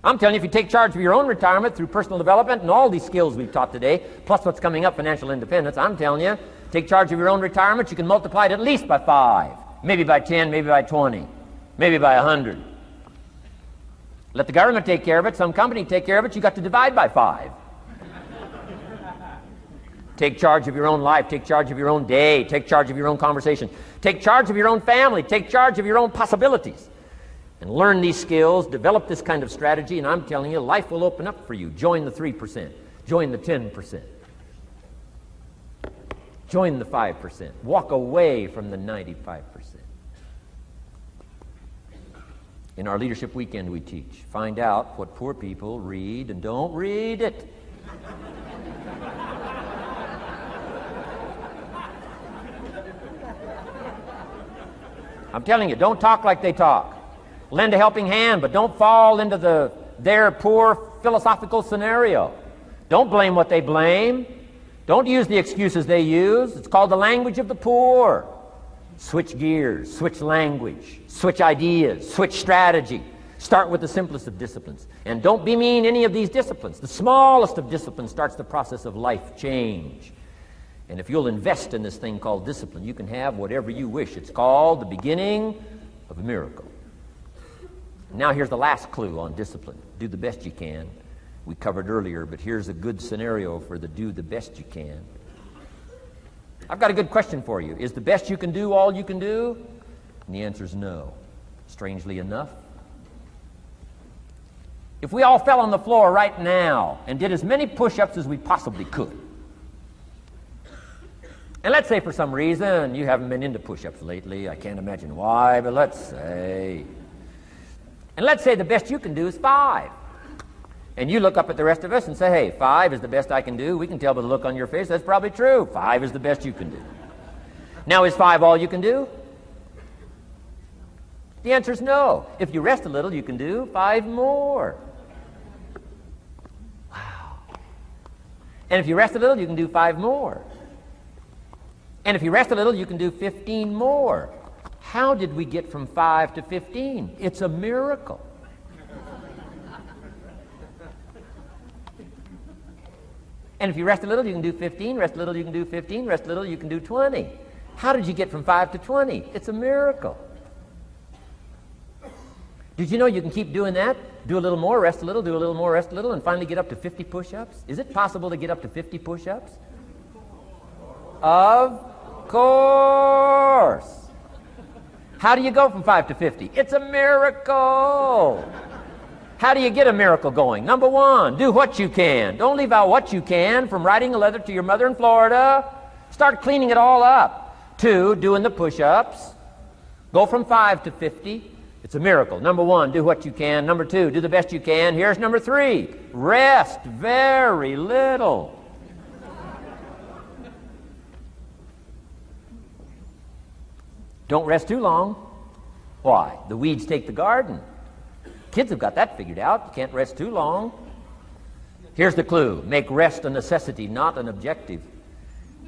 I'm telling you, if you take charge of your own retirement through personal development and all these skills we've taught today, plus what's coming up, financial independence, I'm telling you, take charge of your own retirement, you can multiply it at least by 5, maybe by 10, maybe by 20, maybe by 100. Let the government take care of it, some company take care of it, you got to divide by 5. Take charge of your own life, take charge of your own day, take charge of your own conversation, take charge of your own family, take charge of your own possibilities. And learn these skills, develop this kind of strategy, and I'm telling you, life will open up for you. Join the 3%. Join the 10%. Join the 5%. Walk away from the 95%. In our Leadership Weekend we teach, find out what poor people read and don't read it. I'm telling you, don't talk like they talk. Lend a helping hand, but don't fall into their poor philosophical scenario. Don't blame what they blame. Don't use the excuses they use. It's called the language of the poor. Switch gears, switch language, switch ideas, switch strategy. Start with the simplest of disciplines. And don't bemean any of these disciplines. The smallest of disciplines starts the process of life change. And if you'll invest in this thing called discipline, you can have whatever you wish. It's called the beginning of a miracle. Now here's the last clue on discipline. Do the best you can. We covered earlier, but here's a good scenario for the do the best you can. I've got a good question for you. Is the best you can do all you can do? And the answer is no. Strangely enough. If we all fell on the floor right now and did as many push-ups as we possibly could, and let's say for some reason you haven't been into push-ups lately, I can't imagine why, but let's say, and let's say the best you can do is 5. And you look up at the rest of us and say, hey, 5 is the best I can do. We can tell by the look on your face that's probably true. 5 is the best you can do. Now, is 5 all you can do? The answer is no. If you rest a little, you can do 5 more. Wow. And if you rest a little, you can do 5 more. And if you rest a little, you can do 15 more. How did we get from 5 to 15? It's a miracle. And if you rest a little, you can do 15. Rest a little, you can do 15. Rest a little, you can do 20. How did you get from 5 to 20? It's a miracle. Did you know you can keep doing that? Do a little more, rest a little, do a little more, rest a little, and finally get up to 50 push-ups? Is it possible to get up to 50 push-ups? Of course. How do you go from 5 to 50? It's a miracle. How do you get a miracle going? Number 1, do what you can. Don't leave out what you can, from writing a letter to your mother in Florida. Start cleaning it all up. 2, doing the push-ups. Go from 5 to 50. It's a miracle. Number 1, do what you can. Number 2, do the best you can. Here's number 3, rest very little. Don't rest too long. Why? The weeds take the garden. Kids have got that figured out. You can't rest too long. Here's the clue. Make rest a necessity, not an objective.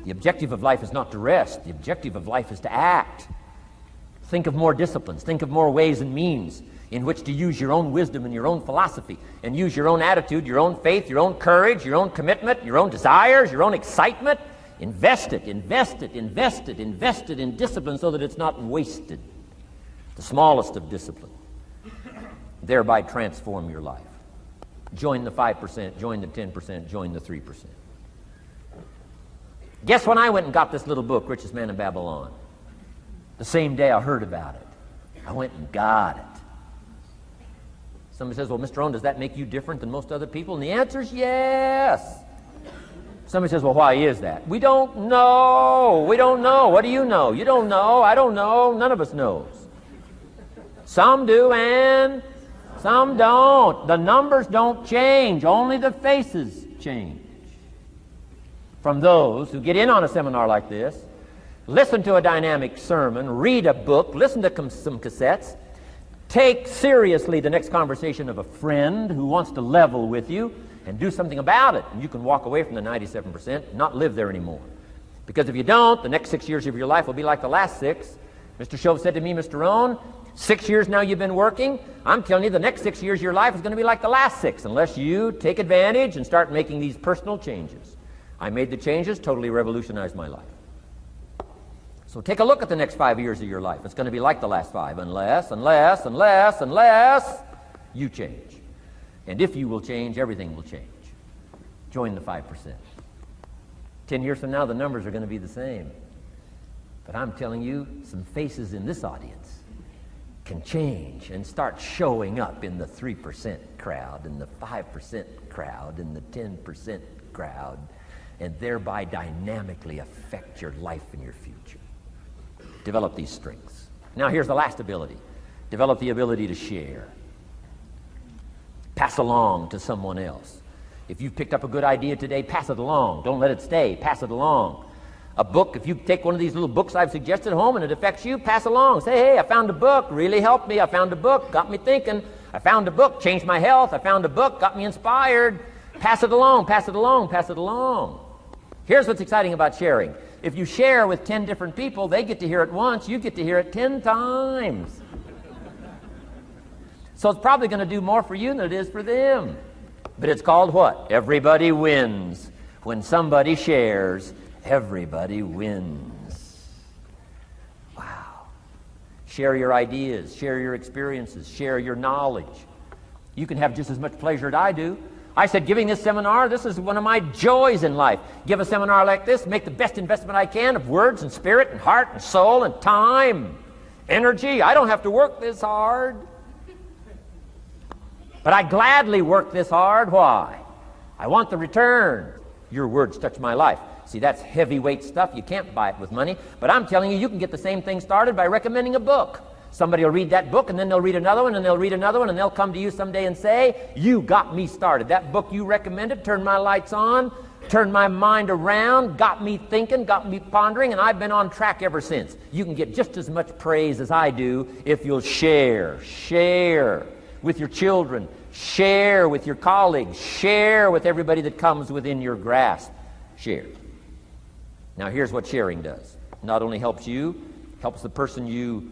The objective of life is not to rest. The objective of life is to act. Think of more disciplines. Think of more ways and means in which to use your own wisdom and your own philosophy, and use your own attitude, your own faith, your own courage, your own commitment, your own desires, your own excitement. Invest it, invest it, invest it, invest it in discipline so that it's not wasted. The smallest of discipline. Thereby transform your life. Join the 5%, join the 10%, join the 3%. Guess when I went and got this little book, Richest Man in Babylon? The same day I heard about it. I went and got it. Somebody says, well, Mr. Rohn, does that make you different than most other people? And the answer is yes. Somebody says, well, why is that? We don't know. We don't know. What do you know? You don't know. I don't know. None of us knows. Some do and some don't. The numbers don't change. Only the faces change. from those who get in on a seminar like this, listen to a dynamic sermon, read a book, listen to some cassettes, take seriously the next conversation of a friend who wants to level with you, and do something about it. And you can walk away from the 97% and not live there anymore. Because if you don't, the next 6 years of your life will be like the last 6. Mr. Shove said to me, Mr. Rohn, 6 years now you've been working. I'm telling you, the next 6 years of your life is going to be like the last 6, unless you take advantage and start making these personal changes. I made the changes, totally revolutionized my life. So take a look at the next 5 years of your life. It's going to be like the last 5, unless you change. And if you will change, everything will change. Join the 5%. 10 years from now, the numbers are going to be the same. But I'm telling you, some faces in this audience can change and start showing up in the 3% crowd, and the 5% crowd, and the 10% crowd, and thereby dynamically affect your life and your future. Develop these strengths. Now here's the last ability. Develop the ability to share. Pass along to someone else. If you've picked up a good idea today, pass it along. Don't let it stay. Pass it along. A book, if you take one of these little books I've suggested home and it affects you, pass along. Say, hey, I found a book, really helped me. I found a book, got me thinking. I found a book, changed my health. I found a book, got me inspired. Pass it along, pass it along, pass it along. Here's what's exciting about sharing. If you share with 10 different people, they get to hear it once, you get to hear it 10 times. So it's probably going to do more for you than it is for them. But it's called what? Everybody wins. When somebody shares, everybody wins. Wow. Share your ideas, share your experiences, share your knowledge. You can have just as much pleasure as I do. I said, giving this seminar, this is one of my joys in life. Give a seminar like this, make the best investment I can of words and spirit and heart and soul and time, energy. I don't have to work this hard. But I gladly work this hard. Why? I want the return. Your words touch my life. See, that's heavyweight stuff. You can't buy it with money. But I'm telling you, you can get the same thing started by recommending a book. Somebody will read that book, and then they'll read another one, and they'll read another one, and they'll come to you someday and say, you got me started. That book you recommended turned my lights on, turned my mind around, got me thinking, got me pondering, and I've been on track ever since. You can get just as much praise as I do if you'll share with your children, share with your colleagues, share with everybody that comes within your grasp. Share. Now here's what sharing does. Not only helps you, helps the person you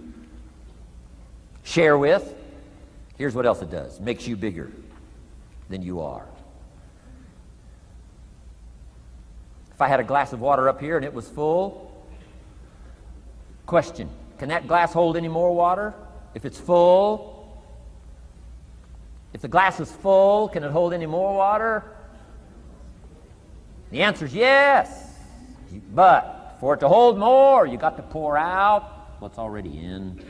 share with. Here's what else it does. Makes you bigger than you are. If I had a glass of water up here and it was full, question, can that glass hold any more water? If it's full, if the glass is full, can it hold any more water? The answer is yes. But for it to hold more, you got to pour out what's already in.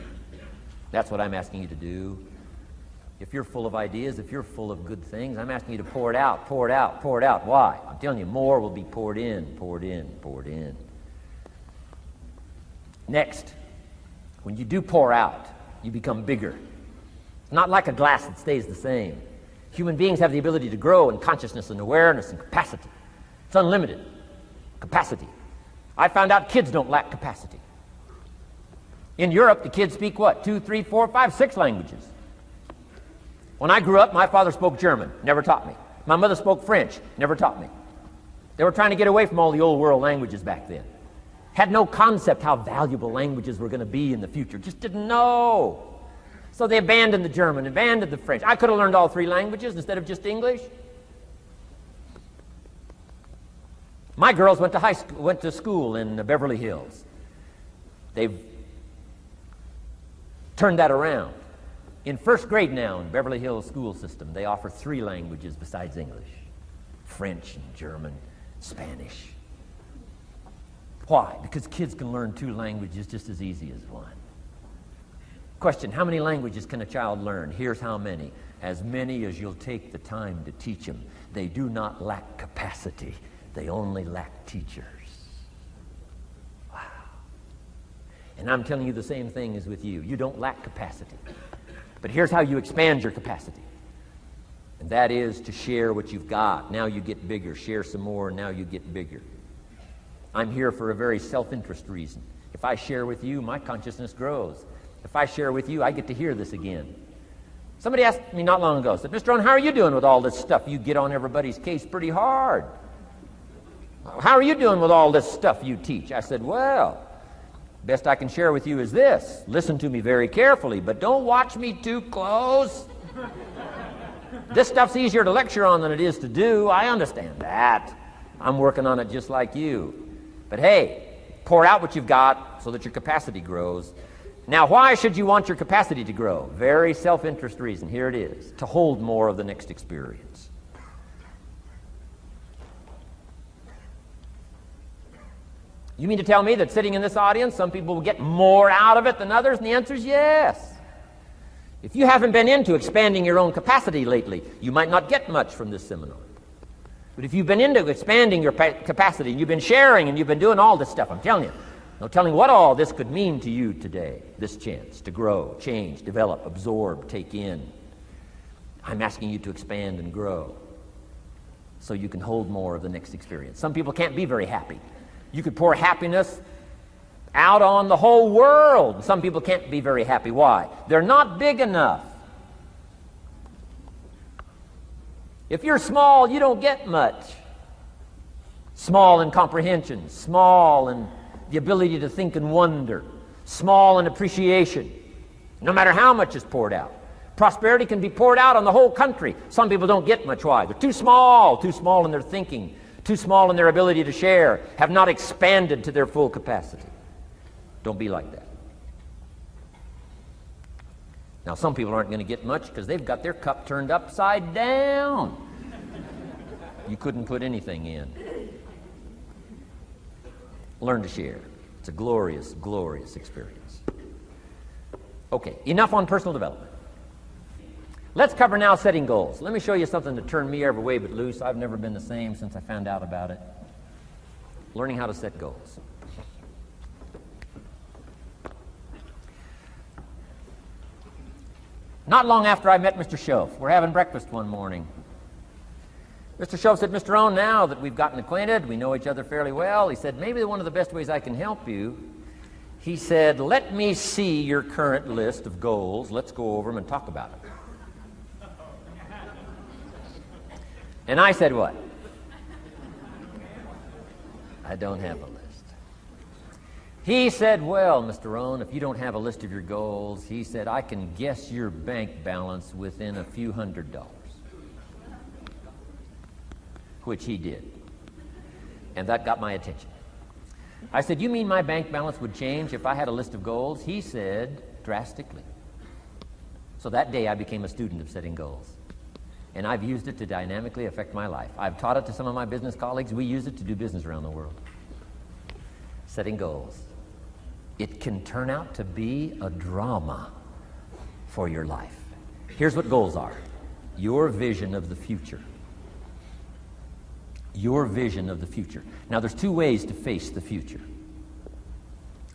That's what I'm asking you to do. If you're full of ideas, if you're full of good things, I'm asking you to pour it out, pour it out, pour it out. Why? I'm telling you, more will be poured in, poured in, poured in. Next, when you do pour out, you become bigger. Not like a glass that stays the same. Human beings have the ability to grow in consciousness and awareness and capacity. It's unlimited capacity. I found out kids don't lack capacity. In Europe, the kids speak what? 2, 3, 4, 5, 6 languages. When I grew up, my father spoke German, never taught me. My mother spoke French, never taught me. They were trying to get away from all the old world languages back then. Had no concept how valuable languages were going to be in the future. Just didn't know. So they abandoned the German, abandoned the French. I could have learned all 3 languages instead of just English. My girls went to school in Beverly Hills. They've turned that around. In first grade now in Beverly Hills school system, they offer 3 languages besides English. French and German, Spanish. Why? Because kids can learn 2 languages just as easy as 1. Question, how many languages can a child learn? Here's how many. As many as you'll take the time to teach them. They do not lack capacity. They only lack teachers. Wow. And I'm telling you the same thing is with you. You don't lack capacity. But here's how you expand your capacity. And that is to share what you've got. Now you get bigger. Share some more, and now you get bigger. I'm here for a very self-interest reason. If I share with you, my consciousness grows. If I share with you, I get to hear this again. Somebody asked me not long ago, said, Mr. Rohn, how are you doing with all this stuff? You get on everybody's case pretty hard. How are you doing with all this stuff you teach? I said, well, best I can share with you is this. Listen to me very carefully, but don't watch me too close. This stuff's easier to lecture on than it is to do. I understand that. I'm working on it just like you. But hey, pour out what you've got so that your capacity grows. Now, why should you want your capacity to grow? Very self-interest reason. Here it is. To hold more of the next experience. You mean to tell me that sitting in this audience, some people will get more out of it than others? And the answer is yes. If you haven't been into expanding your own capacity lately, you might not get much from this seminar. But if you've been into expanding your capacity, and you've been sharing, and you've been doing all this stuff, I'm telling you, no telling what all this could mean to you today, this chance to grow, change, develop, absorb, take in. I'm asking you to expand and grow so you can hold more of the next experience. Some people can't be very happy. You could pour happiness out on the whole world. Some people can't be very happy. Why? They're not big enough. If you're small, you don't get much. Small in comprehension, small in the ability to think and wonder, small in appreciation, no matter how much is poured out. Prosperity can be poured out on the whole country. Some people don't get much. Why? They're too small in their thinking, too small in their ability to share, have not expanded to their full capacity. Don't be like that. Now, some people aren't going to get much because they've got their cup turned upside down. You couldn't put anything in. Learn to share. It's a glorious, glorious experience. Okay, enough on personal development. Let's cover now setting goals. Let me show you something that turned me every way but loose. I've never been the same since I found out about it. Learning how to set goals. Not long after I met Mr. Schoaf, we're having breakfast one morning. Mr. Schoaf said, Mr. Rohn, now that we've gotten acquainted, we know each other fairly well, he said, maybe one of the best ways I can help you, he said, let me see your current list of goals. Let's go over them and talk about it. And I said, what? I don't have a list. He said, well, Mr. Rohn, if you don't have a list of your goals, he said, I can guess your bank balance within a few $100s. Which he did. And that got my attention. I said, you mean my bank balance would change if I had a list of goals? He said, drastically. So that day I became a student of setting goals. And I've used it to dynamically affect my life. I've taught it to some of my business colleagues. We use it to do business around the world. Setting goals. It can turn out to be a drama for your life. Here's what goals are. Your vision of the future. Your vision of the future. Now, there's two ways to face the future.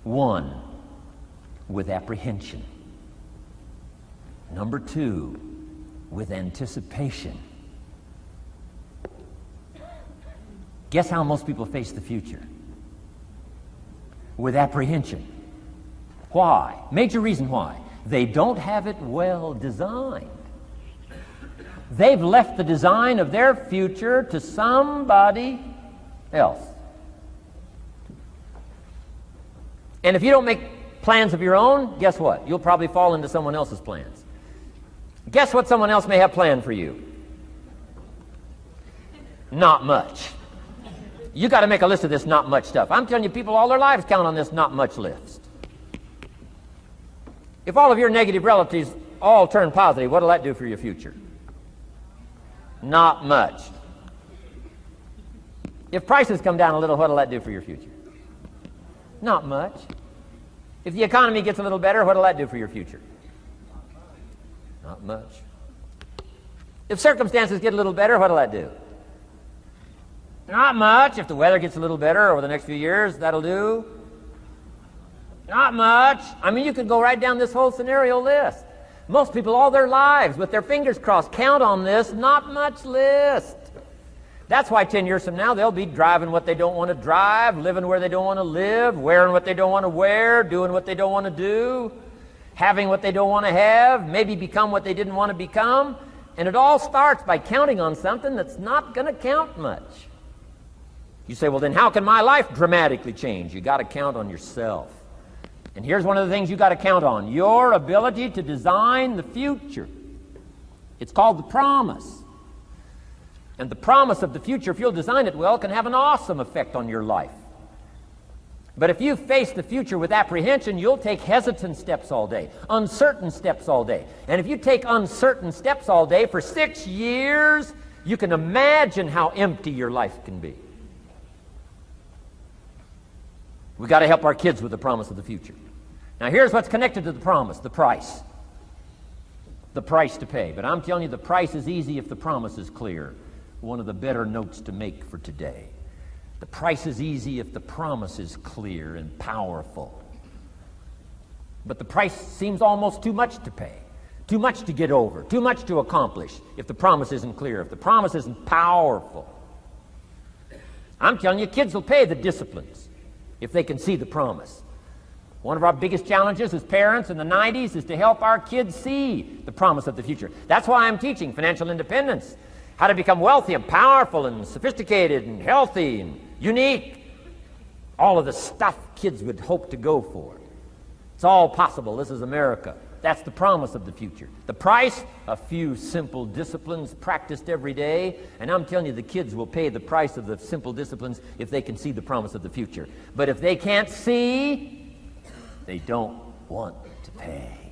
One, with apprehension. Number two, with anticipation. Guess how most people face the future? With apprehension. Why? Major reason why. They don't have it well designed. They've left the design of their future to somebody else. And if you don't make plans of your own, guess what? You'll probably fall into someone else's plans. Guess what someone else may have planned for you? Not much. You got to make a list of this not much stuff. I'm telling you, people all their lives count on this not much list. If all of your negative relatives all turn positive, what will that do for your future? Not much. If prices come down a little, what will that do for your future? Not much. If the economy gets a little better, what will that do for your future? Not much. If circumstances get a little better, what will that do? Not much. If the weather gets a little better over the next few years, that'll do. Not much. I mean, you could go right down this whole scenario list. Most people all their lives, with their fingers crossed, count on this not much list. That's why 10 years from now, they'll be driving what they don't want to drive, living where they don't want to live, wearing what they don't want to wear, doing what they don't want to do, having what they don't want to have, maybe become what they didn't want to become. And it all starts by counting on something that's not going to count much. You say, well, then how can my life dramatically change? You got to count on yourself. And here's one of the things you got to count on: your ability to design the future. It's called the promise. And the promise of the future, if you'll design it well, can have an awesome effect on your life. But if you face the future with apprehension, you'll take hesitant steps all day, uncertain steps all day. And if you take uncertain steps all day for 6 years, you can imagine how empty your life can be. We've got to help our kids with the promise of the future. Now here's what's connected to the promise: the price. The price to pay. But I'm telling you, the price is easy if the promise is clear. One of the better notes to make for today. The price is easy if the promise is clear and powerful. But the price seems almost too much to pay, too much to get over, too much to accomplish if the promise isn't clear, if the promise isn't powerful. I'm telling you, kids will pay the disciplines if they can see the promise. One of our biggest challenges as parents in the 90s is to help our kids see the promise of the future. That's why I'm teaching financial independence, how to become wealthy and powerful and sophisticated and healthy and unique. All of the stuff kids would hope to go for. It's all possible. This is America. That's the promise of the future. The price: a few simple disciplines practiced every day. And I'm telling you, the kids will pay the price of the simple disciplines if they can see the promise of the future. But if they can't see, they don't want to pay.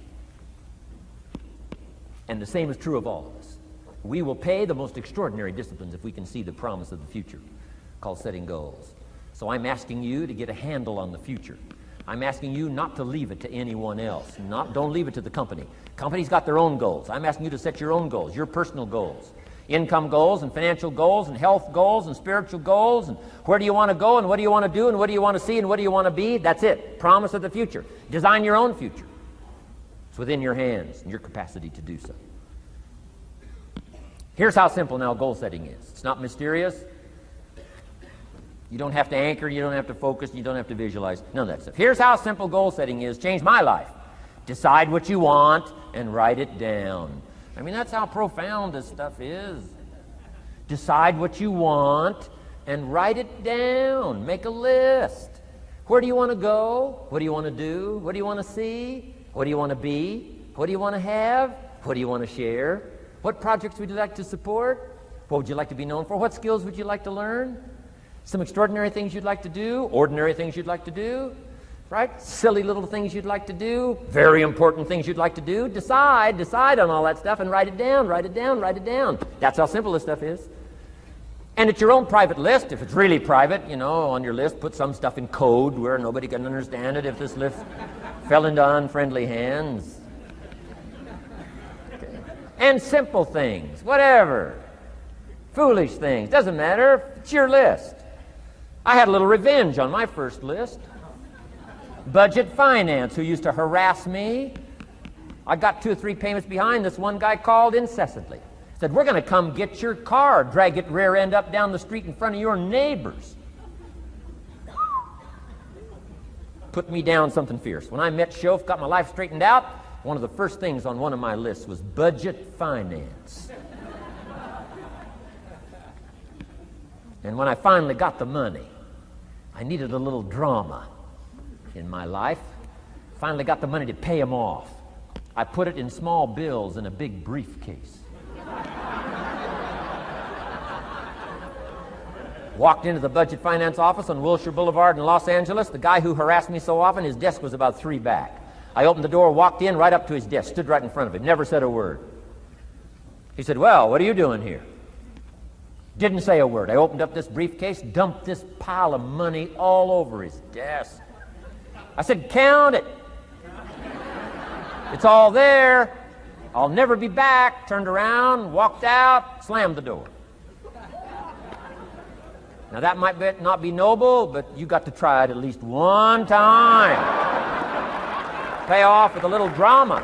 And the same is true of all of us. We will pay the most extraordinary disciplines if we can see the promise of the future, called setting goals. So I'm asking you to get a handle on the future. I'm asking you not to leave it to anyone else. Don't leave it to the company. Companies got their own goals. I'm asking you to set your own goals, your personal goals. Income goals and financial goals and health goals and spiritual goals, and where do you want to go and what do you want to do and what do you want to see and what do you want to be. That's it. Promise of the future. Design your own future. It's within your hands and your capacity to do so. Here's how simple now goal setting is. It's not mysterious. You don't have to anchor, you don't have to focus, you don't have to visualize, none of that stuff. Here's how simple goal setting is. Changed my life. Decide what you want and write it down. I mean, that's how profound this stuff is. Decide what you want and write it down. Make a list. Where do you want to go? What do you want to do? What do you want to see? What do you want to be? What do you want to have? What do you want to share? What projects would you like to support? What would you like to be known for? What skills would you like to learn? Some extraordinary things you'd like to do, ordinary things you'd like to do, right? Silly little things you'd like to do, very important things you'd like to do. Decide on all that stuff and write it down, write it down, write it down. That's how simple this stuff is. And it's your own private list. If it's really private, you know, on your list, put some stuff in code where nobody can understand it if this list fell into unfriendly hands. And simple things, whatever. Foolish things, doesn't matter. It's your list. I had a little revenge on my first list. Budget finance, who used to harass me. I got 2 or 3 payments behind. This one guy called incessantly. Said, we're going to come get your car, drag it rear end up down the street in front of your neighbors. Put me down something fierce. When I met Shof, got my life straightened out, one of the first things on one of my lists was budget finance. And when I finally got the money, I needed a little drama in my life. Finally got the money to pay him off. I put it in small bills in a big briefcase. Walked into the budget finance office on Wilshire Boulevard in Los Angeles. The guy who harassed me so often, his desk was about 3 back. I opened the door, walked in, right up to his desk, stood right in front of him, never said a word. He said, well, what are you doing here? Didn't say a word. I opened up this briefcase, dumped this pile of money all over his desk. I said, count it. It's all there. I'll never be back. Turned around, walked out, slammed the door. Now that might not be noble, but you got to try it at least one time. Pay off with a little drama.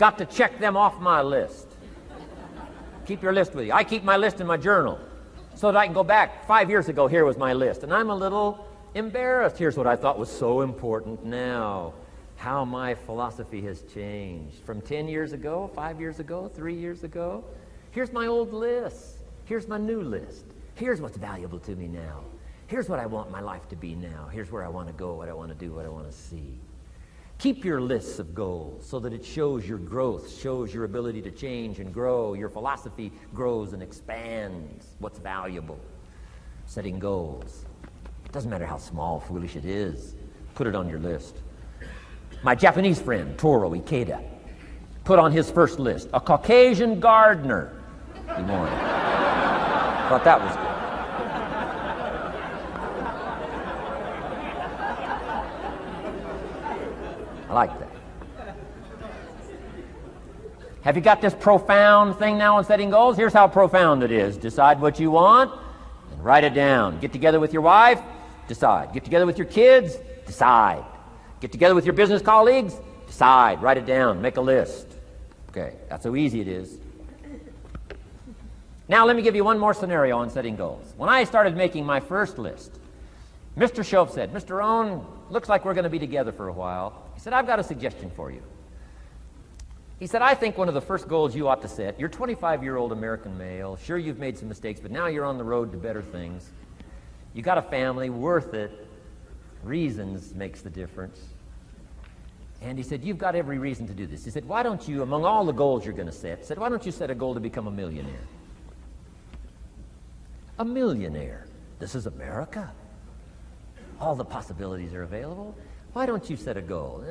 got to check them off my list. Keep your list with you. I keep my list in my journal so that I can go back. 5 years ago, here was my list. And I'm a little embarrassed. Here's what I thought was so important now. How my philosophy has changed. From 10 years ago, 5 years ago, 3 years ago. Here's my old list. Here's my new list. Here's what's valuable to me now. Here's what I want my life to be now. Here's where I want to go, what I want to do, what I want to see. Keep your lists of goals so that it shows your growth, shows your ability to change and grow. Your philosophy grows and expands what's valuable. Setting goals. It doesn't matter how small, foolish it is. Put it on your list. My Japanese friend, Toro Ikeda, put on his first list, a Caucasian gardener. He wanted. Thought that was good. I like that. Have you got this profound thing now on setting goals? Here's how profound it is. Decide what you want and write it down. Get together with your wife, decide. Get together with your kids, decide. Get together with your business colleagues, decide. Write it down. Make a list. Okay, that's how easy it is. Now let me give you one more scenario on setting goals. When I started making my first list, Mr. Shoaff said, Mr. Rohn, looks like we're going to be together for a while. He said, I've got a suggestion for you. He said, I think one of the first goals you ought to set, you're a 25-year-old American male. Sure, you've made some mistakes, but now you're on the road to better things. You got a family, worth it. Reasons makes the difference. And he said, you've got every reason to do this. He said, why don't you, among all the goals you're going to set, he said, why don't you set a goal to become a millionaire? A millionaire. This is America. All the possibilities are available. Why don't you set a goal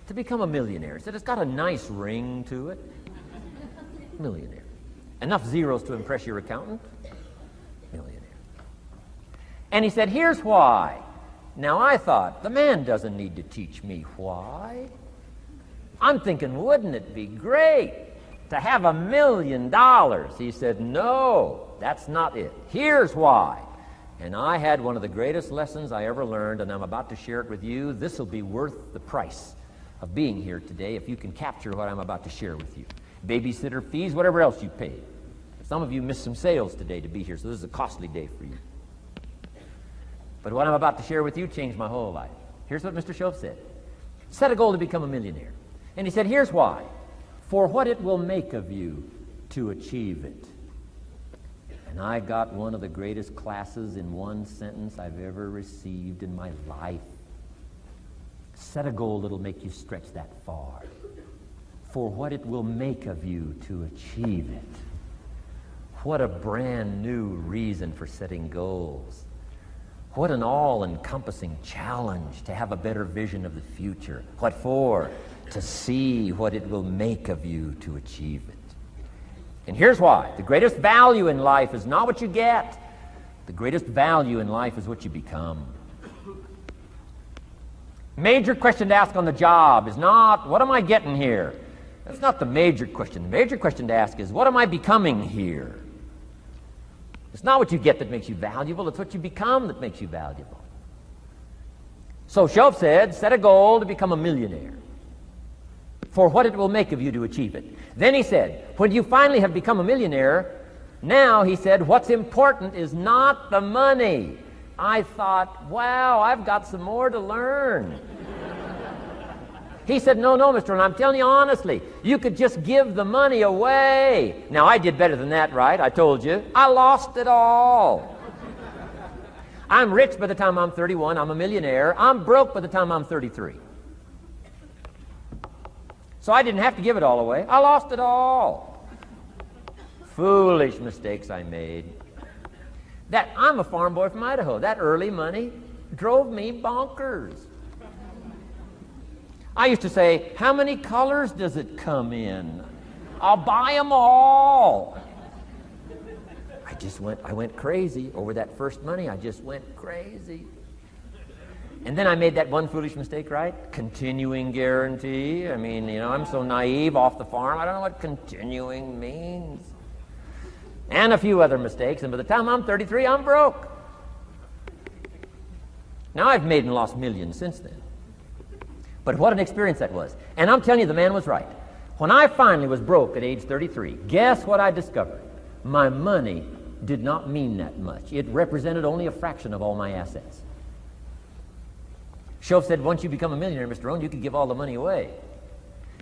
to become a millionaire? He said, it's got a nice ring to it. Millionaire. Enough zeros to impress your accountant? Millionaire. And he said, here's why. Now I thought, the man doesn't need to teach me why. I'm thinking, wouldn't it be great to have $1 million? He said, no, that's not it. Here's why. And I had one of the greatest lessons I ever learned, and I'm about to share it with you. This will be worth the price of being here today if you can capture what I'm about to share with you. Babysitter fees, whatever else you paid. Some of you missed some sales today to be here, so this is a costly day for you. But what I'm about to share with you changed my whole life. Here's what Mr. Shoaff said. Set a goal to become a millionaire. And he said, here's why. For what it will make of you to achieve it. And I got one of the greatest classes in one sentence I've ever received in my life. Set a goal that'll make you stretch that far. For what it will make of you to achieve it. What a brand new reason for setting goals. What an all-encompassing challenge to have a better vision of the future. What for? To see what it will make of you to achieve it. And here's why. The greatest value in life is not what you get. The greatest value in life is what you become. Major question to ask on the job is not, what am I getting here? That's not the major question. The major question to ask is, what am I becoming here? It's not what you get that makes you valuable. It's what you become that makes you valuable. So Shoaff said, set a goal to become a millionaire. For what it will make of you to achieve it. Then he said, when you finally have become a millionaire, now, he said, what's important is not the money. I thought, wow, I've got some more to learn. He said, no, Mr. Rohn, I'm telling you honestly, you could just give the money away. Now, I did better than that, right? I told you. I lost it all. I'm rich by the time I'm 31. I'm a millionaire. I'm broke by the time I'm 33. So I didn't have to give it all away. I lost it all. Foolish mistakes I made. I'm a farm boy from Idaho. That early money drove me bonkers. I used to say, how many colors does it come in? I'll buy them all. I went crazy over that first money. I just went crazy. And then I made that one foolish mistake, right? Continuing guarantee. I mean, I'm so naive off the farm. I don't know what continuing means. And a few other mistakes. And by the time I'm 33, I'm broke. Now I've made and lost millions since then. But what an experience that was. And I'm telling you, the man was right. When I finally was broke at age 33, guess what I discovered? My money did not mean that much. It represented only a fraction of all my assets. Shoaff said, once you become a millionaire, Mr. Rohn, you could give all the money away.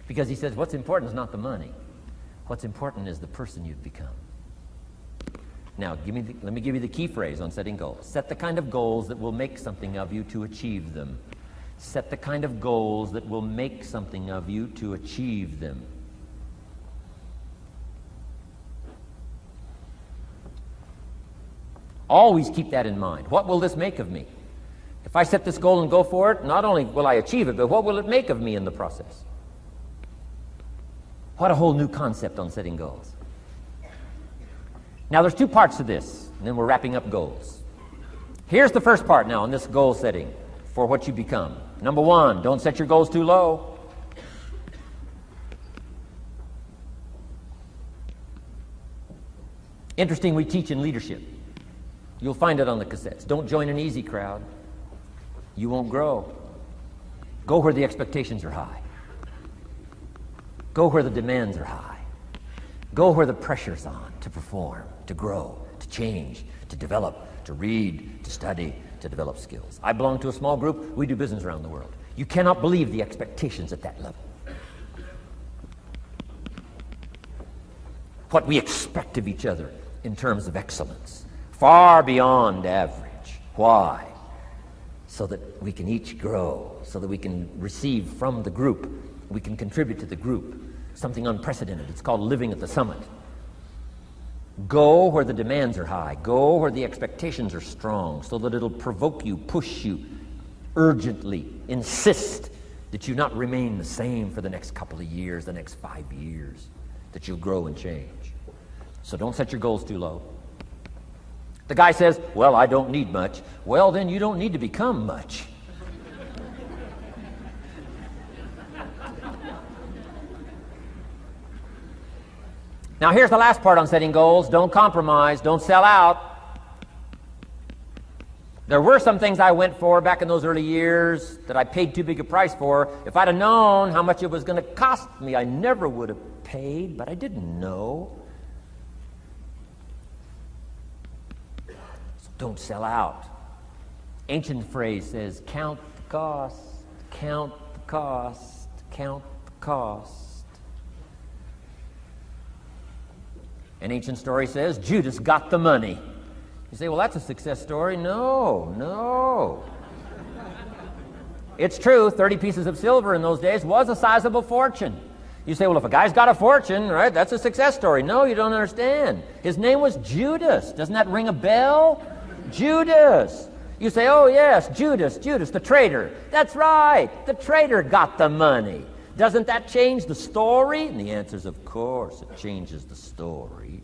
Because he says, what's important is not the money. What's important is the person you've become. Now, let me give you the key phrase on setting goals. Set the kind of goals that will make something of you to achieve them. Set the kind of goals that will make something of you to achieve them. Always keep that in mind. What will this make of me? If I set this goal and go for it, not only will I achieve it, but what will it make of me in the process? What a whole new concept on setting goals. Now, there's two parts to this, and then we're wrapping up goals. Here's the first part now on this goal setting for what you become. Number one, don't set your goals too low. Interesting, we teach in leadership. You'll find it on the cassettes. Don't join an easy crowd. You won't grow. Go where the expectations are high. Go where the demands are high. Go where the pressure's on to perform, to grow, to change, to develop, to read, to study, to develop skills. I belong to a small group. We do business around the world. You cannot believe the expectations at that level. What we expect of each other in terms of excellence, far beyond average. Why? So that we can each grow, so that we can receive from the group, we can contribute to the group, something unprecedented. It's called living at the summit. Go where the demands are high. Go where the expectations are strong, so that it'll provoke you, push you, urgently insist that you not remain the same for the next couple of years, the next 5 years, that you'll grow and change. So don't set your goals too low. The guy says, well, I don't need much. Well, then you don't need to become much. Now, here's the last part on setting goals. Don't compromise. Don't sell out. There were some things I went for back in those early years that I paid too big a price for. If I'd have known how much it was going to cost me, I never would have paid, but I didn't know. So don't sell out. Ancient phrase says, count the cost, count the cost, count the cost. An ancient story says, Judas got the money. You say, well, that's a success story. No. It's true, 30 pieces of silver in those days was a sizable fortune. You say, well, if a guy's got a fortune, right, that's a success story. No, you don't understand. His name was Judas. Doesn't that ring a bell? Judas. You say, oh, yes, Judas, the traitor. That's right, the traitor got the money. Doesn't that change the story? And the answer is, of course, it changes the story.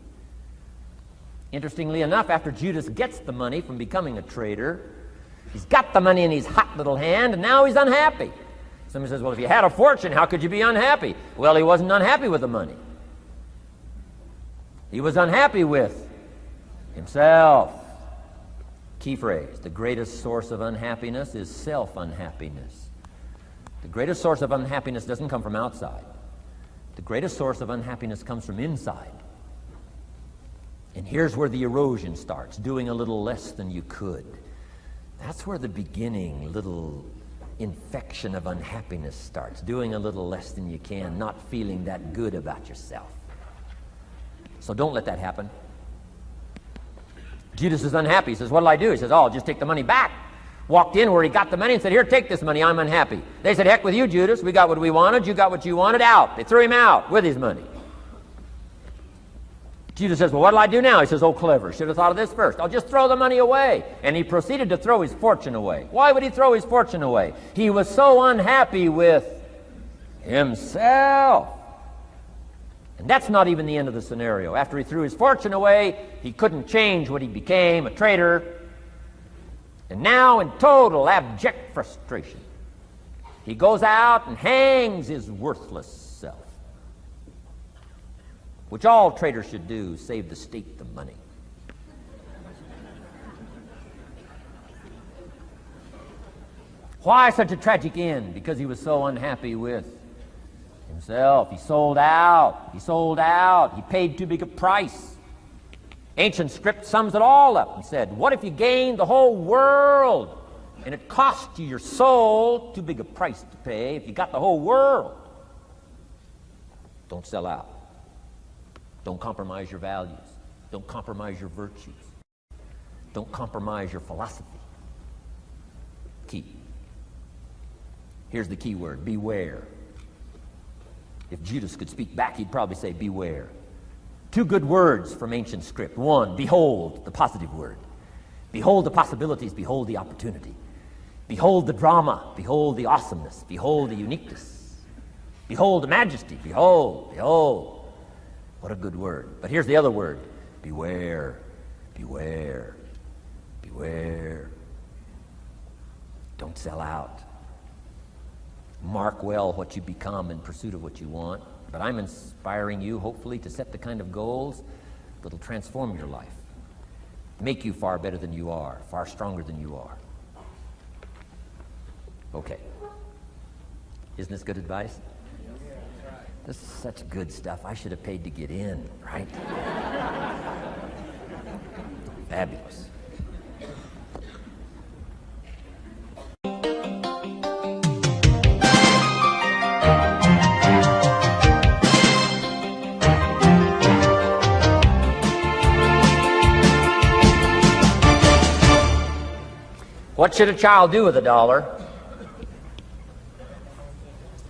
Interestingly enough, after Judas gets the money from becoming a traitor, he's got the money in his hot little hand, and now he's unhappy. Somebody says, well, if you had a fortune, how could you be unhappy? Well, he wasn't unhappy with the money. He was unhappy with himself. Key phrase, the greatest source of unhappiness is self-unhappiness. The greatest source of unhappiness doesn't come from outside. The greatest source of unhappiness comes from inside. And here's where the erosion starts, doing a little less than you could. That's where the beginning little infection of unhappiness starts, doing a little less than you can, not feeling that good about yourself. So don't let that happen. Judas is unhappy. He says, what'll I do? He says, oh, I'll just take the money back. Walked in where he got the money and said, here, take this money, I'm unhappy. They said, heck with you, Judas. We got what we wanted, you got what you wanted, out. They threw him out with his money. Judas says, well, what'll I do now? He says, oh, clever. Should have thought of this first. I'll just throw the money away. And he proceeded to throw his fortune away. Why would he throw his fortune away? He was so unhappy with himself. And that's not even the end of the scenario. After he threw his fortune away, he couldn't change what he became, a traitor. And now, in total abject frustration, he goes out and hangs his worthless self, which all traitors should do, save the state the money. Why such a tragic end? Because he was so unhappy with himself. He sold out. He sold out. He paid too big a price. Ancient script sums it all up and said, what if you gained the whole world and it cost you your soul? Too big a price to pay if you got the whole world. Don't sell out. Don't compromise your values. Don't compromise your virtues. Don't compromise your philosophy. Key. Here's the key word, beware. If Judas could speak back, he'd probably say beware. Two good words from ancient script. One, behold, the positive word. Behold the possibilities, behold the opportunity. Behold the drama, behold the awesomeness, behold the uniqueness. Behold the majesty, behold, behold. What a good word. But here's the other word, beware, beware, beware. Don't sell out. Mark well what you become in pursuit of what you want. But I'm inspiring you, hopefully, to set the kind of goals that'll transform your life, make you far better than you are, far stronger than you are. Okay. Isn't this good advice? This is such good stuff. I should have paid to get in, right? Fabulous. What should a child do with $1?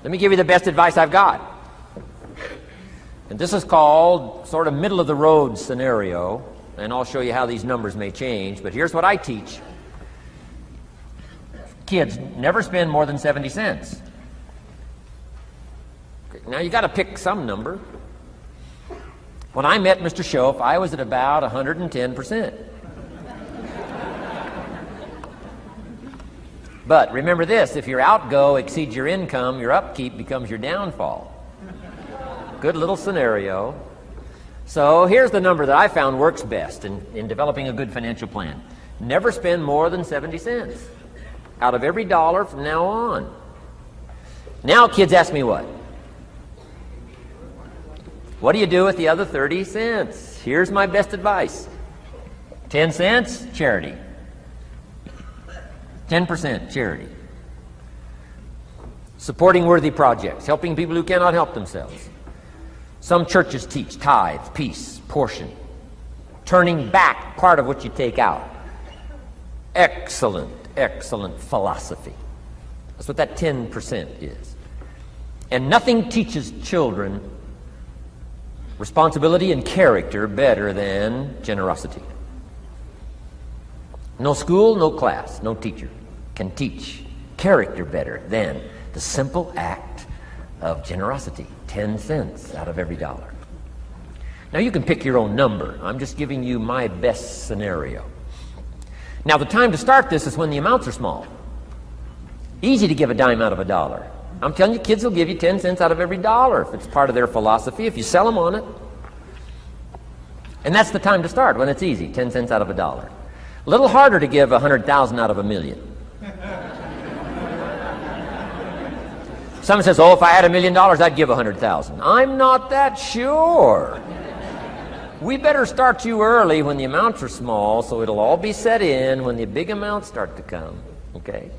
Let me give you the best advice I've got. And this is called sort of middle of the road scenario, and I'll show you how these numbers may change, but here's what I teach. Kids, never spend more than 70 cents. Okay, now you got to pick some number. When I met Mr. Schoaf, I was at about 110%. But remember this, if your outgo exceeds your income, your upkeep becomes your downfall. Good little scenario. So here's the number that I found works best in developing a good financial plan. Never spend more than 70 cents out of every dollar from now on. Now kids ask me what? What do you do with the other 30 cents? Here's my best advice. 10 cents, charity. 10% charity. Supporting worthy projects, helping people who cannot help themselves. Some churches teach tithe, peace, portion. Turning back part of what you take out. Excellent, excellent philosophy. That's what that 10% is. And nothing teaches children responsibility and character better than generosity. No school, no class, no teacher can teach character better than the simple act of generosity. 10 cents out of every dollar. Now you can pick your own number. I'm just giving you my best scenario. Now the time to start this is when the amounts are small. Easy to give a dime out of $1. I'm telling you, kids will give you 10 cents out of every dollar if it's part of their philosophy, if you sell them on it. And that's the time to start, when it's easy, 10 cents out of $1. A little harder to give 100,000 out of $1 million. Someone says, oh, if I had $1 million, I'd give 100,000. I'm not that sure. We better start you early when the amounts are small, so it'll all be set in when the big amounts start to come. Okay?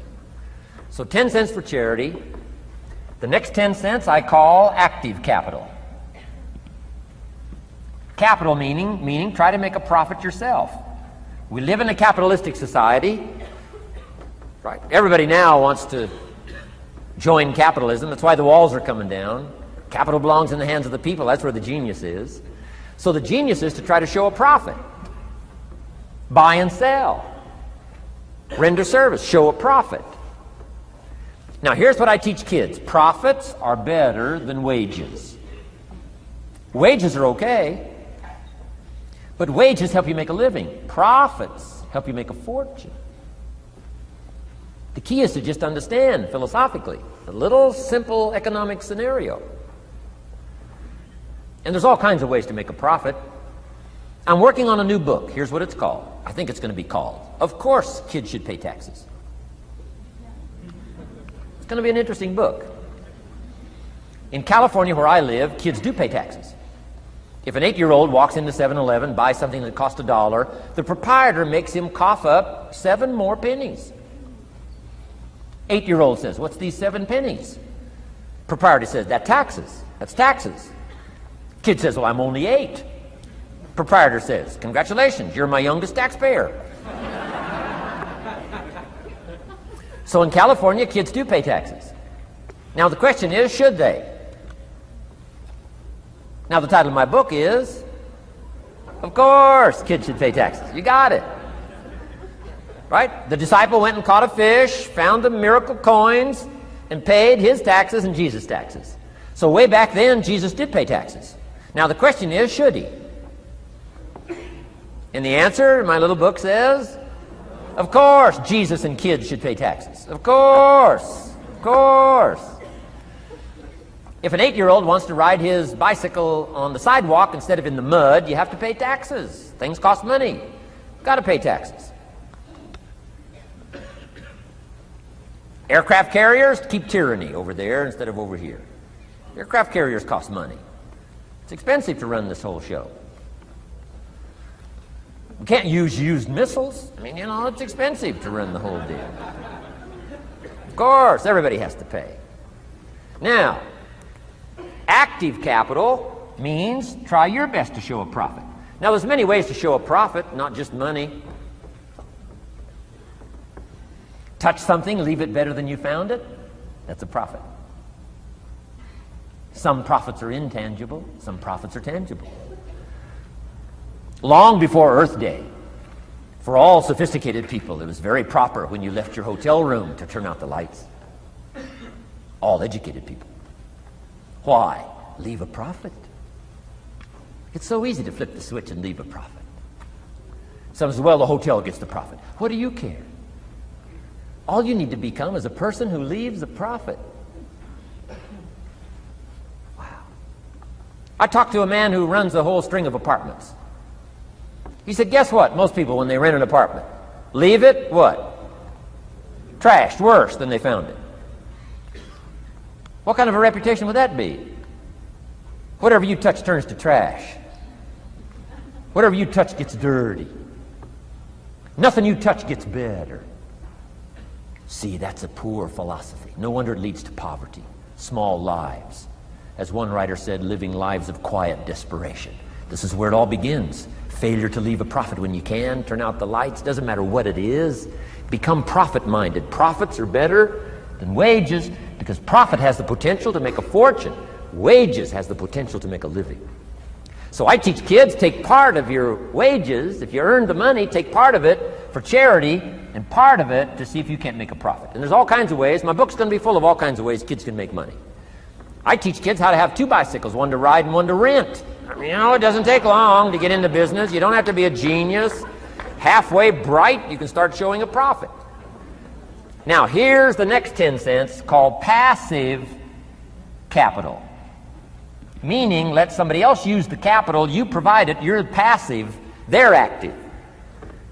So 10 cents for charity. The next 10 cents I call active capital. Capital meaning try to make a profit yourself. We live in a capitalistic society. Right. Everybody now wants to join capitalism. That's why the walls are coming down. Capital belongs in the hands of the people. That's where the genius is. So the genius is to try to show a profit. Buy and sell. Render service. Show a profit. Now here's what I teach kids. Profits are better than wages. Wages are okay. But wages help you make a living. Profits help you make a fortune. The key is to just understand philosophically a little simple economic scenario. And there's all kinds of ways to make a profit. I'm working on a new book. Here's what it's called. I think it's going to be called, Of Course Kids Should Pay Taxes. It's going to be an interesting book. In California, where I live, kids do pay taxes. If an 8-year-old walks into 7-Eleven, buys something that costs $1, the proprietor makes him cough up 7 more pennies. 8-year-old says, "What's these 7 pennies?" Proprietor says, "That's taxes. That's taxes." Kid says, "Well, I'm only 8. Proprietor says, "Congratulations, you're my youngest taxpayer." So in California, kids do pay taxes. Now the question is, should they? Now the title of my book is, of course, kids should pay taxes. You got it. Right? The disciple went and caught a fish, found the miracle coins, and paid his taxes and Jesus' taxes. So way back then, Jesus did pay taxes. Now the question is, should he? And the answer in my little book says, of course, Jesus and kids should pay taxes. Of course. Of course. If an 8-year-old wants to ride his bicycle on the sidewalk instead of in the mud, you have to pay taxes. Things cost money. Got to pay taxes. Aircraft carriers keep tyranny over there instead of over here. Aircraft carriers cost money. It's expensive to run this whole show. We can't use used missiles. I mean, it's expensive to run the whole deal. Of course, everybody has to pay. Now, active capital means try your best to show a profit. Now, there's many ways to show a profit, not just money. Touch something, leave it better than you found it. That's a profit. Some profits are intangible, some profits are tangible. Long before Earth Day, for all sophisticated people, it was very proper when you left your hotel room to turn out the lights. All educated people. Why? Leave a profit. It's so easy to flip the switch and leave a profit. Some says, well, the hotel gets the profit. What do you care? All you need to become is a person who leaves a profit. Wow. I talked to a man who runs a whole string of apartments. He said, guess what? Most people, when they rent an apartment, leave it, what? Trashed, worse than they found it. What kind of a reputation would that be? Whatever you touch turns to trash. Whatever you touch gets dirty. Nothing you touch gets better. See, that's a poor philosophy. No wonder it leads to poverty, small lives. As one writer said, living lives of quiet desperation. This is where it all begins. Failure to leave a profit when you can, turn out the lights, doesn't matter what it is. Become profit-minded. Profits are better than wages because profit has the potential to make a fortune. Wages has the potential to make a living. So I teach kids, take part of your wages. If you earn the money, take part of it for charity and part of it to see if you can't make a profit. And there's all kinds of ways. My book's going to be full of all kinds of ways kids can make money. I teach kids how to have 2 bicycles, one to ride and one to rent. I mean, it doesn't take long to get into business. You don't have to be a genius. Halfway bright, you can start showing a profit. Now, here's the next 10 cents called passive capital. Meaning, let somebody else use the capital, you provide it, you're passive, they're active.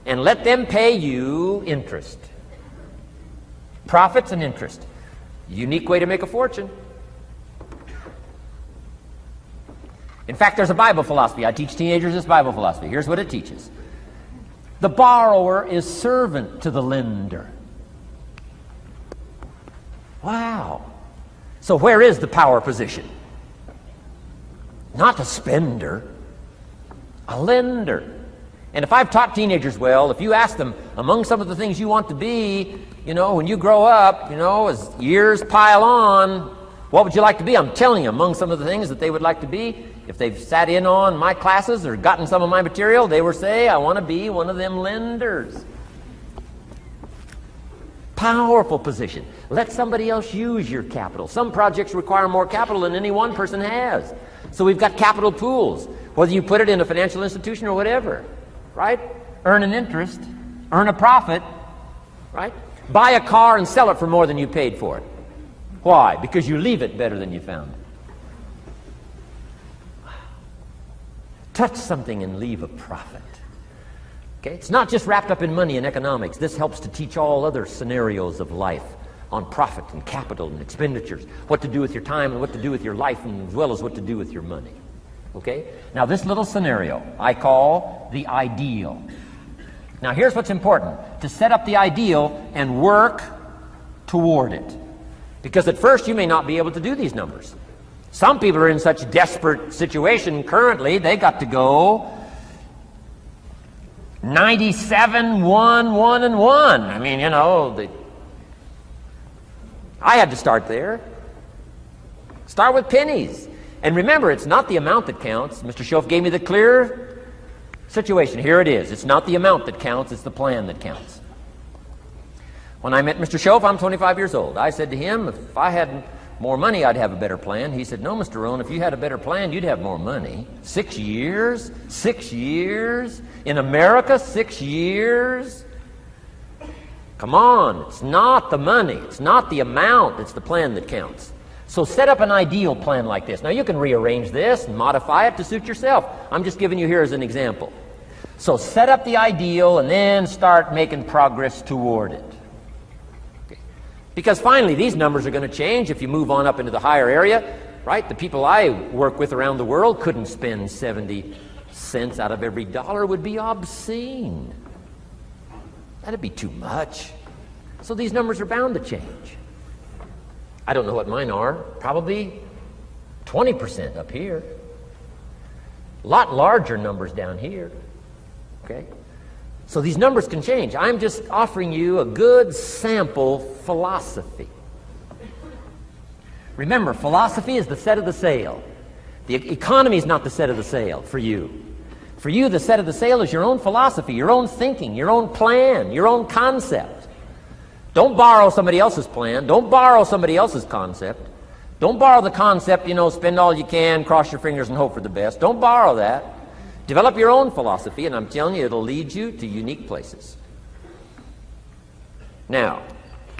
And let them pay you interest. Profits and interest. Unique way to make a fortune. In fact, there's a Bible philosophy. I teach teenagers this Bible philosophy. Here's what it teaches. The borrower is servant to the lender. Wow. So where is the power position? Not a spender, a lender. And if I've taught teenagers well, if you ask them, among some of the things you want to be, when you grow up, as years pile on, what would you like to be? I'm telling you, among some of the things that they would like to be, if they've sat in on my classes or gotten some of my material, they will say, I want to be one of them lenders. Powerful position. Let somebody else use your capital. Some projects require more capital than any one person has. So we've got capital pools, whether you put it in a financial institution or whatever, right? Earn an interest, earn a profit, right? Buy a car and sell it for more than you paid for it. Why? Because you leave it better than you found it. Touch something and leave a profit. Okay? It's not just wrapped up in money and economics. This helps to teach all other scenarios of life. on profit and capital and expenditures, what to do with your time and what to do with your life, and as well as what to do with your money. Okay? Now this little scenario I call the ideal. Now here's what's important: to set up the ideal and work toward it. Because at first you may not be able to do these numbers. Some people are in such desperate situation currently, they got to go 97, 1, 1, and 1. I mean, you know, I had to start there. Start with pennies. And remember, it's not the amount that counts. Mr. Schoaf gave me the clear situation. Here it is. It's not the amount that counts, it's the plan that counts. When I met Mr. Schoaf, I'm 25 years old. I said to him, if I had more money, I'd have a better plan. He said, no, Mr. Rohn, if you had a better plan, you'd have more money. 6 years? 6 years? In America, 6 years? Come on, it's not the money, it's not the amount, it's the plan that counts. So set up an ideal plan like this. Now you can rearrange this and modify it to suit yourself. I'm just giving you here as an example. So set up the ideal and then start making progress toward it. Because finally, these numbers are going to change if you move on up into the higher area, right? The people I work with around the world couldn't spend 70 cents out of every dollar. It would be obscene. That'd be too much. So these numbers are bound to change. I don't know what mine are. Probably 20% up here. A lot larger numbers down here. Okay? So these numbers can change. I'm just offering you a good sample philosophy. Remember, philosophy is the set of the sail. The economy is not the set of the sail for you. For you, the set of the sail is your own philosophy, your own thinking, your own plan, your own concept. Don't borrow somebody else's plan. Don't borrow somebody else's concept. Don't borrow the concept, you know, spend all you can, cross your fingers and hope for the best. Don't borrow that. Develop your own philosophy, and I'm telling you, it'll lead you to unique places. Now,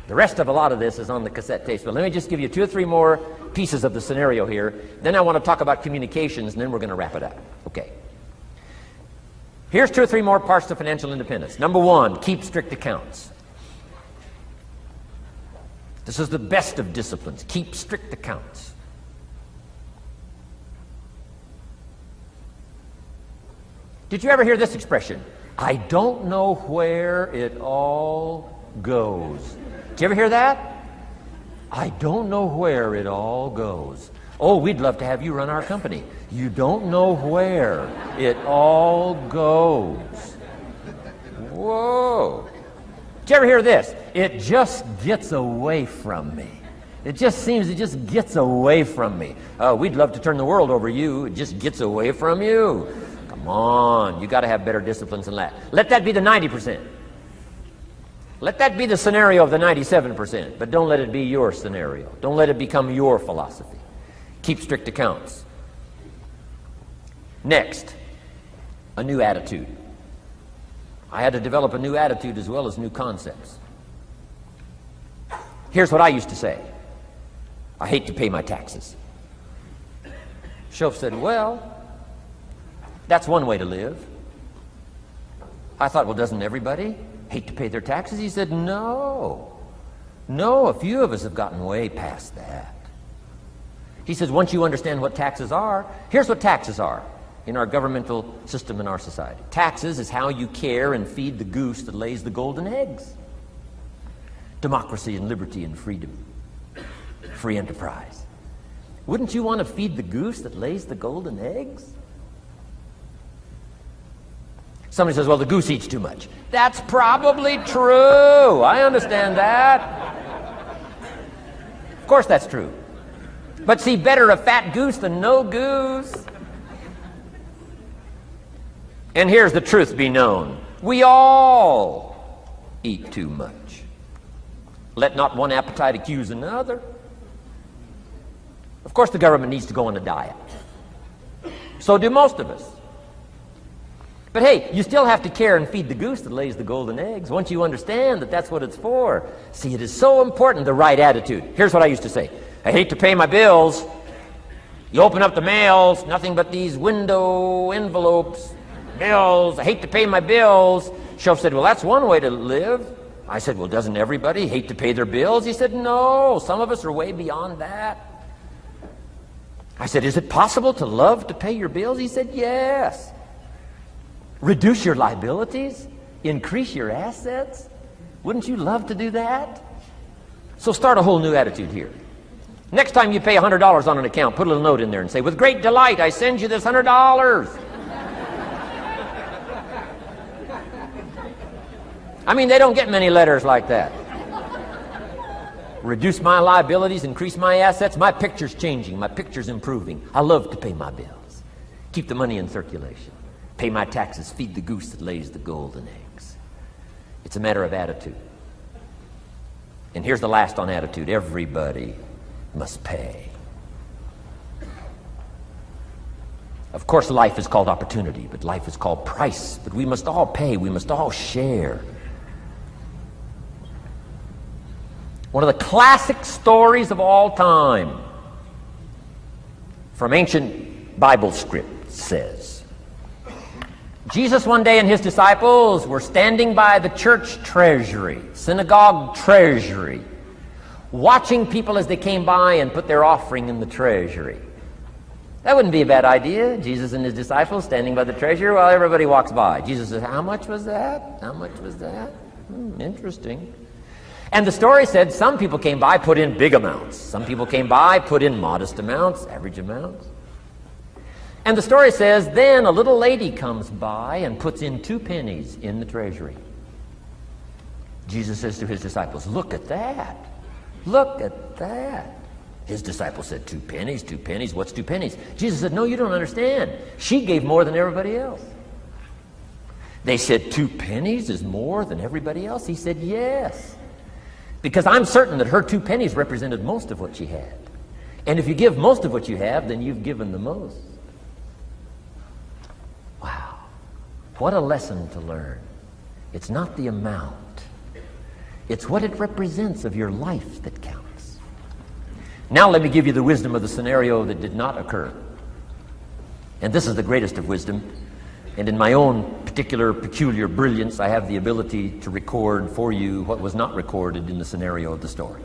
the rest of a lot of this is on the cassette tapes, but let me just give you 2 or 3 more pieces of the scenario here. Then I want to talk about communications, and then we're going to wrap it up. Okay. Here's 2 or 3 more parts to financial independence. Number 1, keep strict accounts. This is the best of disciplines. Keep strict accounts. Did you ever hear this expression? I don't know where it all goes. Did you ever hear that? I don't know where it all goes. Oh, we'd love to have you run our company. You don't know where it all goes. Whoa. Did you ever hear this? It just gets away from me. It just seems it just gets away from me. Oh, we'd love to turn the world over you. It just gets away from you. Come on, you got to have better disciplines than that. Let that be the 90%. Let that be the scenario of the 97%, but don't let it be your scenario. Don't let it become your philosophy. Keep strict accounts. Next, a new attitude. I had to develop a new attitude as well as new concepts. Here's what I used to say. I hate to pay my taxes. Schoaf said, well, that's one way to live. I thought, well, doesn't everybody hate to pay their taxes? He said, no. No, a few of us have gotten way past that. He says, once you understand what taxes are, here's what taxes are in our governmental system in our society. Taxes is how you care and feed the goose that lays the golden eggs. Democracy and liberty and freedom. Free enterprise. Wouldn't you want to feed the goose that lays the golden eggs? Somebody says, well, the goose eats too much. That's probably true. I understand that. Of course that's true. But see, better a fat goose than no goose. And here's the truth be known. We all eat too much. Let not one appetite accuse another. Of course the government needs to go on a diet. So do most of us. But hey, you still have to care and feed the goose that lays the golden eggs once you understand that that's what it's for. See, it is so important, the right attitude. Here's what I used to say. I hate to pay my bills. You open up the mails, nothing but these window envelopes, bills. I hate to pay my bills. Schoaf said, well, that's one way to live. I said, well, doesn't everybody hate to pay their bills? He said, no, some of us are way beyond that. I said, is it possible to love to pay your bills? He said, yes. Reduce your liabilities? Increase your assets? Wouldn't you love to do that? So start a whole new attitude here. Next time you pay $100 on an account, put a little note in there and say, with great delight, I send you this $100. I mean, they don't get many letters like that. Reduce my liabilities, increase my assets. My picture's changing. My picture's improving. I love to pay my bills. Keep the money in circulation. Pay my taxes. Feed the goose that lays the golden eggs. It's a matter of attitude. And here's the last on attitude. Everybody must pay. Of course, life is called opportunity, but life is called price. But we must all pay. We must all share. One of the classic stories of all time from ancient Bible script says, Jesus one day and his disciples were standing by the church treasury, synagogue treasury, watching people as they came by and put their offering in the treasury. That wouldn't be a bad idea. Jesus and his disciples standing by the treasury while everybody walks by. Jesus says, how much was that? How much was that? Interesting. And the story said some people came by, put in big amounts. Some people came by, put in modest amounts, average amounts. And the story says, then a little lady comes by and puts in 2 pennies in the treasury. Jesus says to his disciples, look at that. Look at that. His disciples said, 2 pennies, 2 pennies. What's 2 pennies? Jesus said, no, you don't understand. She gave more than everybody else. They said, 2 pennies is more than everybody else? He said, yes. Because I'm certain that her 2 pennies represented most of what she had. And if you give most of what you have, then you've given the most. Wow. What a lesson to learn. It's not the amount. It's what it represents of your life that counts. Now let me give you the wisdom of the scenario that did not occur. And this is the greatest of wisdom. And in my own particular peculiar brilliance, I have the ability to record for you what was not recorded in the scenario of the story.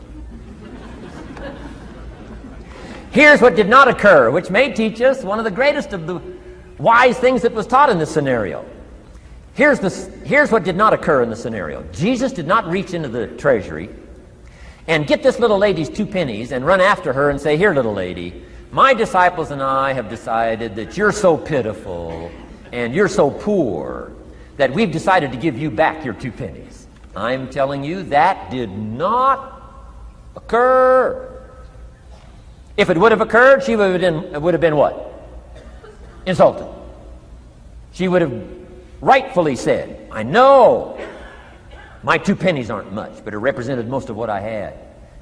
Here's what did not occur, which may teach us one of the greatest of the wise things that was taught in this scenario. Here's what did not occur in the scenario. Jesus did not reach into the treasury and get this little lady's 2 pennies and run after her and say, here, little lady, my disciples and I have decided that you're so pitiful and you're so poor that we've decided to give you back your 2 pennies. I'm telling you, that did not occur. If it would have occurred, she would have been what? Insulted. She would have rightfully said, I know my 2 pennies aren't much, but it represented most of what I had.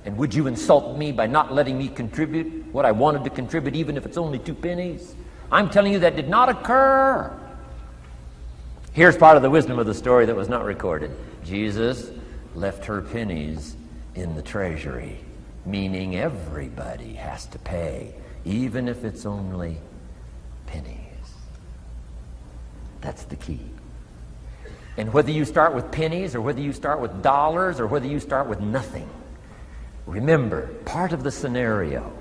And would you insult me by not letting me contribute what I wanted to contribute, even if it's only 2 pennies? I'm telling you that did not occur. Here's part of the wisdom of the story that was not recorded. Jesus left her pennies in the treasury, meaning everybody has to pay, even if it's only pennies. That's the key. And whether you start with pennies or whether you start with dollars or whether you start with nothing, remember, part of the scenario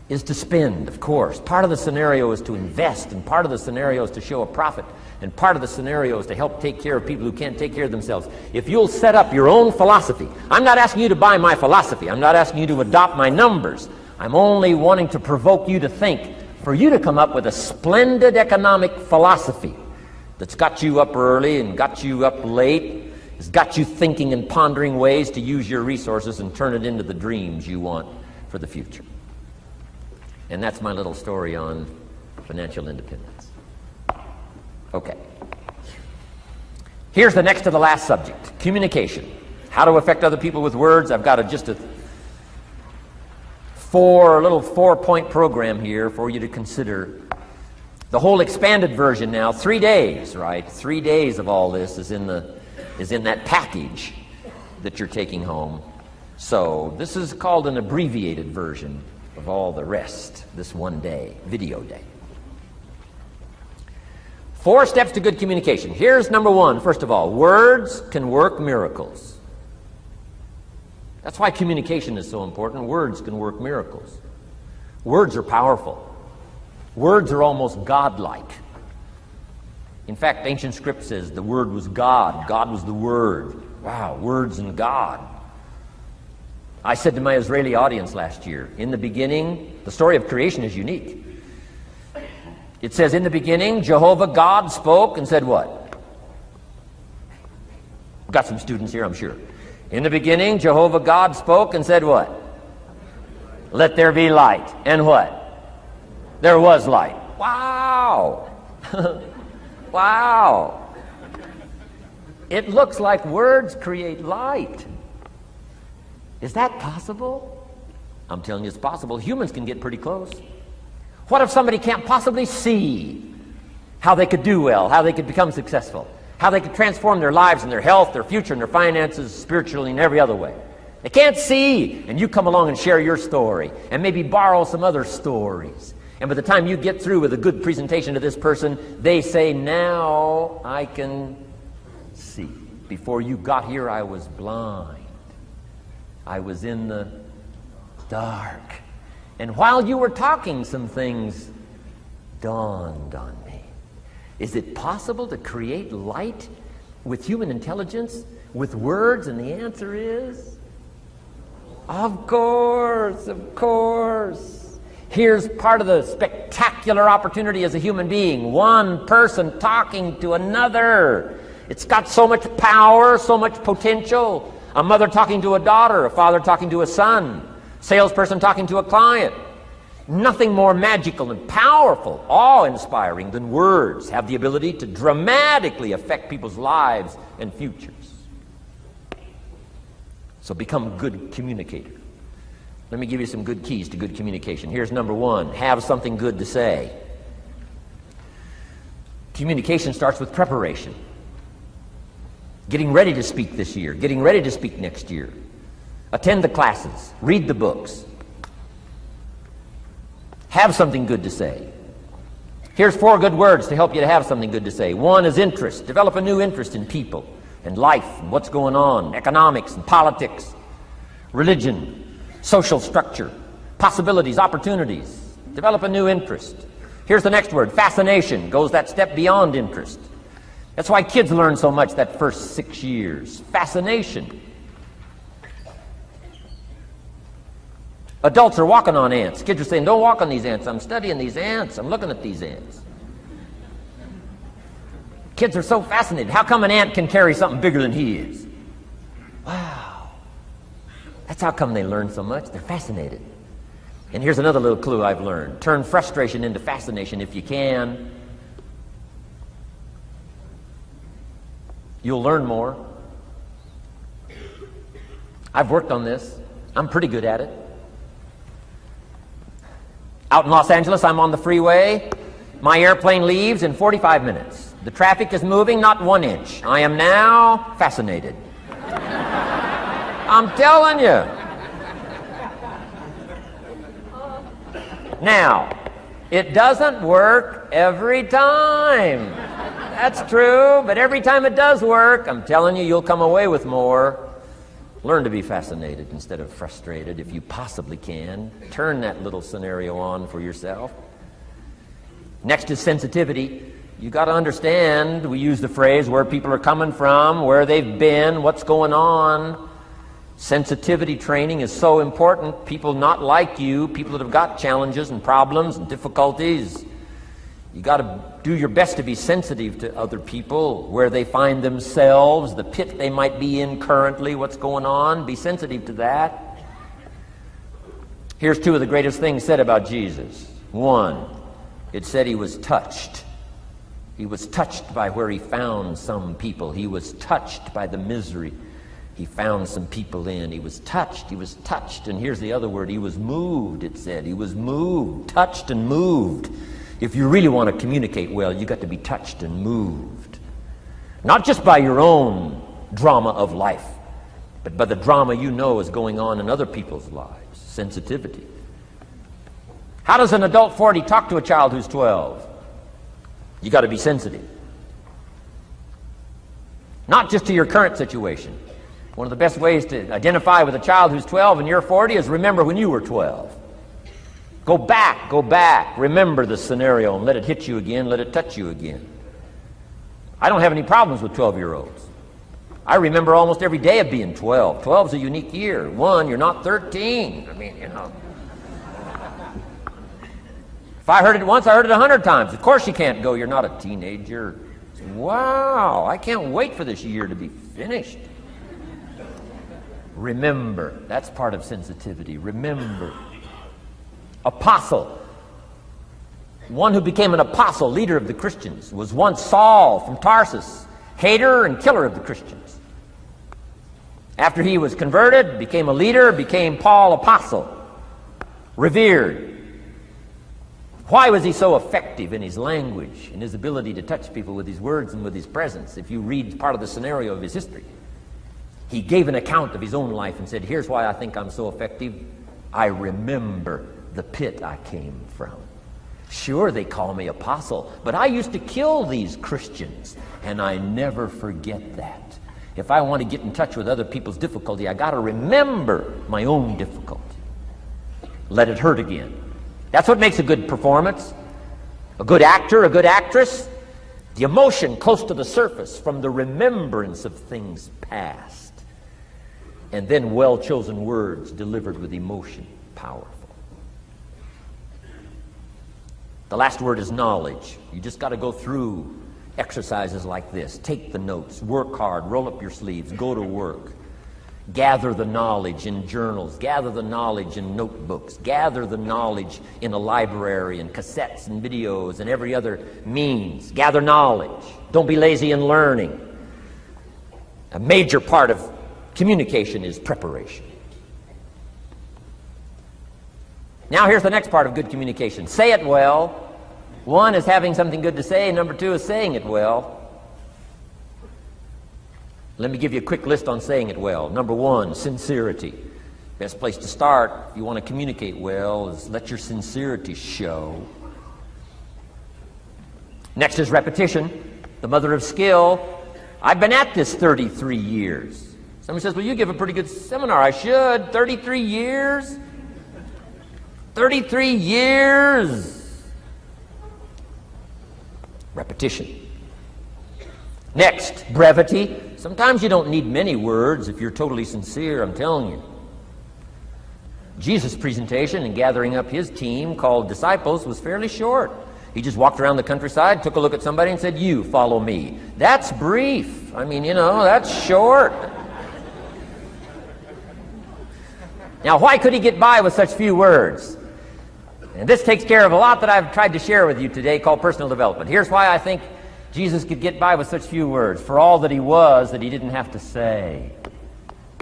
is to spend, of course. Part of the scenario is to invest, and part of the scenario is to show a profit, and part of the scenario is to help take care of people who can't take care of themselves. If you'll set up your own philosophy, I'm not asking you to buy my philosophy. I'm not asking you to adopt my numbers. I'm only wanting to provoke you to think, for you to come up with a splendid economic philosophy that's got you up early and got you up late, has got you thinking and pondering ways to use your resources and turn it into the dreams you want for the future. And that's my little story on financial independence. Okay. Here's the next to the last subject, communication. How to affect other people with words. I've got just a little 4-point program here for you to consider. The whole expanded version now, 3 days, right? 3 days of all this is in that package that you're taking home. So this is called an abbreviated version of all the rest, this 1 day, video day. 4 steps to good communication. Here's number 1, first of all. Words can work miracles. That's why communication is so important. Words can work miracles. Words are powerful. Words are almost godlike. In fact, ancient script says the Word was God. God was the Word. Wow, words and God. I said to my Israeli audience last year, in the beginning, the story of creation is unique. It says, in the beginning, Jehovah God spoke and said what? We've got some students here, I'm sure. In the beginning, Jehovah God spoke and said what? Let there be light. And what? There was light. Wow! Wow! It looks like words create light. Is that possible? I'm telling you it's possible. Humans can get pretty close. What if somebody can't possibly see how they could do well, how they could become successful, how they could transform their lives and their health, their future, and their finances, spiritually, and every other way? They can't see, and you come along and share your story, and maybe borrow some other stories. And by the time you get through with a good presentation to this person, they say, now I can see. Before you got here, I was blind. I was in the dark. And while you were talking, some things dawned on me. Is it possible to create light with human intelligence, with words? And the answer is, of course, of course. Here's part of the spectacular opportunity as a human being. One person talking to another. It's got so much power, so much potential. A mother talking to a daughter, a father talking to a son, salesperson talking to a client. Nothing more magical and powerful, awe-inspiring than words have the ability to dramatically affect people's lives and futures. So become a good communicator. Let me give you some good keys to good communication. Here's number one, have something good to say. Communication starts with preparation. Getting ready to speak this year, getting ready to speak next year. Attend the classes, read the books. Have something good to say. Here's 4 good words to help you to have something good to say. One is interest. Develop a new interest in people and life and what's going on, economics and politics, religion, social structure, possibilities, opportunities. Develop a new interest. Here's the next word, fascination. Goes that step beyond interest. That's why kids learn so much that first 6 years. Fascination. Adults are walking on ants. Kids are saying, don't walk on these ants. I'm studying these ants. I'm looking at these ants. Kids are so fascinated. How come an ant can carry something bigger than he is? Wow. That's how come they learn so much. They're fascinated. And here's another little clue I've learned. Turn frustration into fascination if you can. You'll learn more. I've worked on this. I'm pretty good at it. Out in Los Angeles, I'm on the freeway. My airplane leaves in 45 minutes. The traffic is moving not 1 inch. I am now fascinated. I'm telling you. Now, it doesn't work every time. That's true, but every time it does work, I'm telling you, you'll come away with more. Learn to be fascinated instead of frustrated if you possibly can. Turn that little scenario on for yourself. Next is sensitivity. You got to understand, we use the phrase where people are coming from, where they've been, what's going on. Sensitivity training is so important. People not like you, people that have got challenges and problems and difficulties, you got to do your best to be sensitive to other people, where they find themselves, the pit they might be in currently, what's going on. Be sensitive to that. Here's 2 of the greatest things said about Jesus. 1, it said he was touched. He was touched by where he found some people. He was touched by the misery he found some people in. He was touched. He was touched. And here's the other word. He was moved, it said. He was moved, touched and moved. If you really want to communicate well, you got to be touched and moved. Not just by your own drama of life, but by the drama you know is going on in other people's lives. Sensitivity. How does an adult 40 talk to a child who's 12? You got to be sensitive. Not just to your current situation. One of the best ways to identify with a child who's 12 and you're 40 is remember when you were 12. Go back, remember the scenario and let it hit you again, let it touch you again. I don't have any problems with 12-year-olds. I remember almost every day of being 12. 12's a unique year. One, you're not 13. I mean, you know. If I heard it once, I heard it 100 times. Of course you can't go, you're not a teenager. Wow, I can't wait for this year to be finished. Remember, that's part of sensitivity. Remember. Apostle. One who became an apostle, leader of the Christians, was once Saul from Tarsus, hater and killer of the Christians. After he was converted, became a leader, became Paul apostle, revered. Why was he so effective in his language, in his ability to touch people with his words and with his presence? If you read part of the scenario of his history, he gave an account of his own life and said, here's why I think I'm so effective. I remember the pit I came from. Sure, they call me apostle, but I used to kill these Christians, and I never forget that. If I want to get in touch with other people's difficulty, I got to remember my own difficulty. Let it hurt again. That's what makes a good performance. A good actor, a good actress. The emotion close to the surface from the remembrance of things past. And then well-chosen words delivered with emotion. Powerful. The last word is knowledge. You just got to go through exercises like this. Take the notes. Work hard. Roll up your sleeves. Go to work. Gather the knowledge in journals. Gather the knowledge in notebooks. Gather the knowledge in a library and cassettes and videos and every other means. Gather knowledge. Don't be lazy in learning. A major part of communication is preparation. Now here's the next part of good communication. Say it well. One is having something good to say. Number two is saying it well. Let me give you a quick list on saying it well. Number one, sincerity. Best place to start if you want to communicate well is let your sincerity show. Next is repetition, the mother of skill. I've been at this 33 years. Somebody says, well, you give a pretty good seminar. I should. 33 years? 33 years. Repetition. Next, brevity. Sometimes you don't need many words if you're totally sincere, I'm telling you. Jesus' presentation in gathering up his team called disciples was fairly short. He just walked around the countryside, took a look at somebody and said, you follow me. That's brief. I mean, you know, that's short. Now, why could he get by with such few words? And this takes care of a lot that I've tried to share with you today called personal development. Here's why I think Jesus could get by with such few words. For all that he was, that he didn't have to say.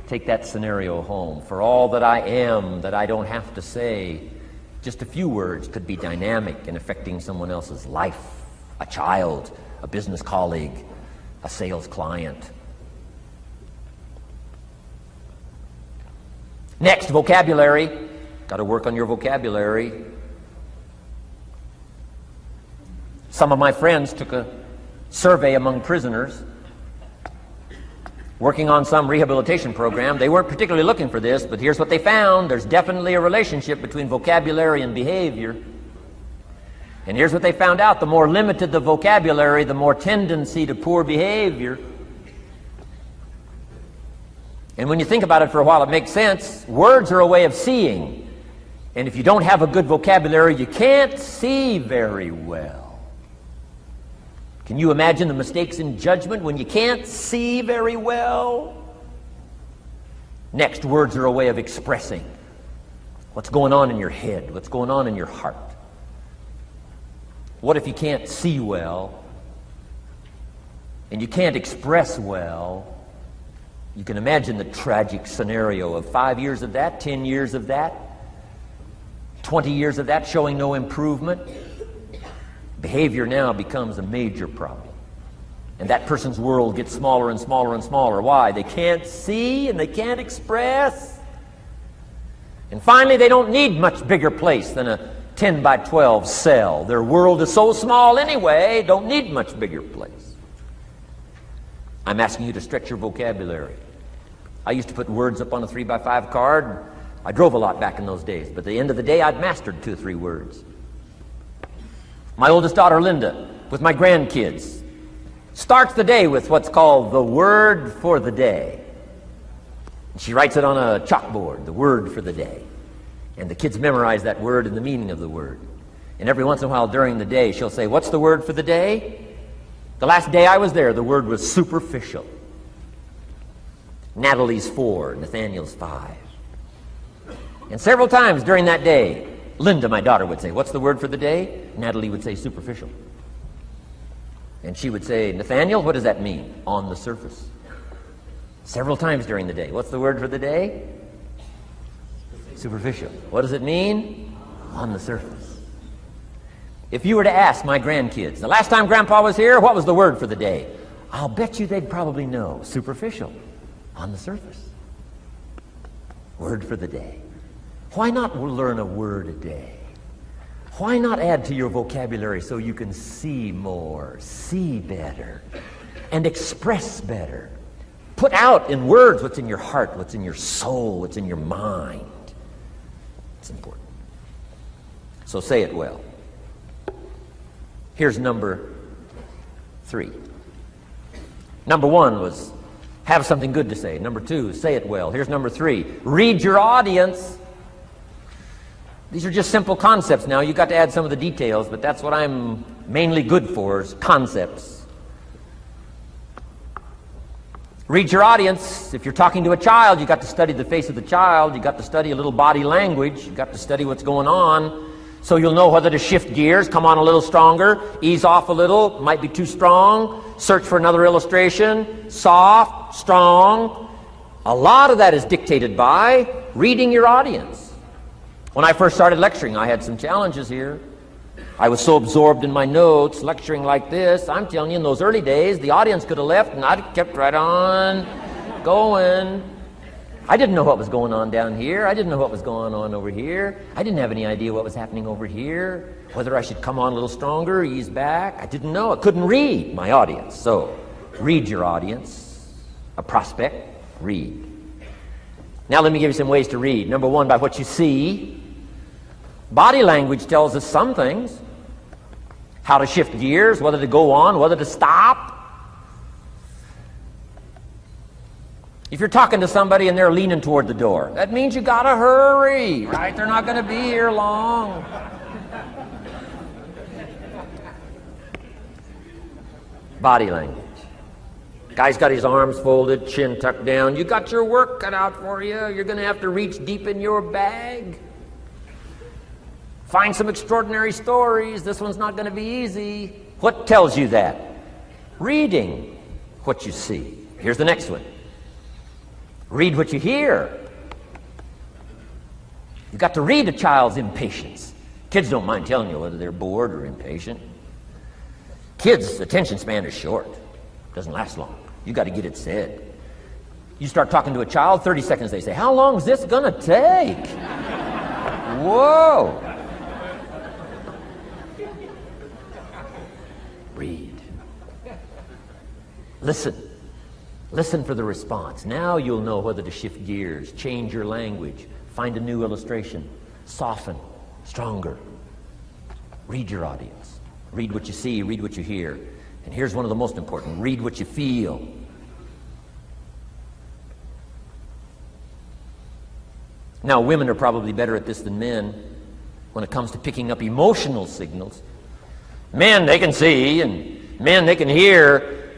Take that scenario home. For all that I am, that I don't have to say. Just a few words could be dynamic in affecting someone else's life. A child, a business colleague, a sales client. Next, vocabulary. Got to work on your vocabulary. Some of my friends took a survey among prisoners working on some rehabilitation program. They weren't particularly looking for this, but here's what they found. There's definitely a relationship between vocabulary and behavior. And here's what they found out. The more limited the vocabulary, the more tendency to poor behavior. And when you think about it for a while, it makes sense. Words are a way of seeing. And if you don't have a good vocabulary, you can't see very well. Can you imagine the mistakes in judgment when you can't see very well? Next, words are a way of expressing what's going on in your head, what's going on in your heart. What if you can't see well and you can't express well? You can imagine the tragic scenario of 5 years of that, 10 years of that, 20 years of that showing no improvement. Behavior now becomes a major problem. And that person's world gets smaller and smaller and smaller. Why? They can't see and they can't express. And finally, they don't need much bigger place than a 10 by 12 cell. Their world is so small anyway, don't need much bigger place. I'm asking you to stretch your vocabulary. I used to put words up on a 3x5 card. I drove a lot back in those days, but at the end of the day, I'd mastered 2 or 3 words. My oldest daughter, Linda, with my grandkids, starts the day with what's called the word for the day. She writes it on a chalkboard, the word for the day. And the kids memorize that word and the meaning of the word. And every once in a while during the day, she'll say, "What's the word for the day?" The last day I was there, the word was superficial. Natalie's 4, Nathaniel's 5. And several times during that day, Linda, my daughter, would say, "What's the word for the day?" Natalie would say, "Superficial." And she would say, "Nathaniel, what does that mean?" "On the surface." Several times during the day. "What's the word for the day?" Superficial. "What does it mean?" "On the surface." If you were to ask my grandkids, the last time Grandpa was here, what was the word for the day? I'll bet you they'd probably know. Superficial. On the surface. Word for the day. Why not learn a word a day? Why not add to your vocabulary so you can see more, see better, and express better? Put out in words what's in your heart, what's in your soul, what's in your mind. It's important. So say it well. Here's number 3. Number 1 was have something good to say. Number 2, say it well. Here's number 3. Read your audience. These are just simple concepts now. You've got to add some of the details, but that's what I'm mainly good for, is concepts. Read your audience. If you're talking to a child, you've got to study the face of the child. You've got to study a little body language. You've got to study what's going on. So you'll know whether to shift gears, come on a little stronger, ease off a little, might be too strong, search for another illustration, soft, strong. A lot of that is dictated by reading your audience. When I first started lecturing, I had some challenges here. I was so absorbed in my notes, lecturing like this. I'm telling you, in those early days, the audience could have left and I'd kept right on going. I didn't know what was going on down here. I didn't know what was going on over here. I didn't have any idea what was happening over here, whether I should come on a little stronger, ease back. I didn't know. I couldn't read my audience. So, read your audience. A prospect, read. Now let me give you some ways to read. Number 1, by what you see. Body language tells us some things. How to shift gears, whether to go on, whether to stop. If you're talking to somebody and they're leaning toward the door, that means you gotta hurry, right? They're not gonna be here long. Body language. Guy's got his arms folded, chin tucked down. You got your work cut out for you. You're gonna have to reach deep in your bag. Find some extraordinary stories. This one's not gonna be easy. What tells you that? Reading what you see. Here's the next one. Read what you hear. You've got to read a child's impatience. Kids don't mind telling you whether they're bored or impatient. Kids' attention span is short. Doesn't last long. You've got to get it said. You start talking to a child, 30 seconds they say, "How long is this going to take?" Whoa. Read. Listen. Listen for the response. Now you'll know whether to shift gears, change your language, find a new illustration, soften, stronger. Read your audience. Read what you see, read what you hear. And here's one of the most important. Read what you feel. Now, women are probably better at this than men when it comes to picking up emotional signals. Men, they can see, and men, they can hear,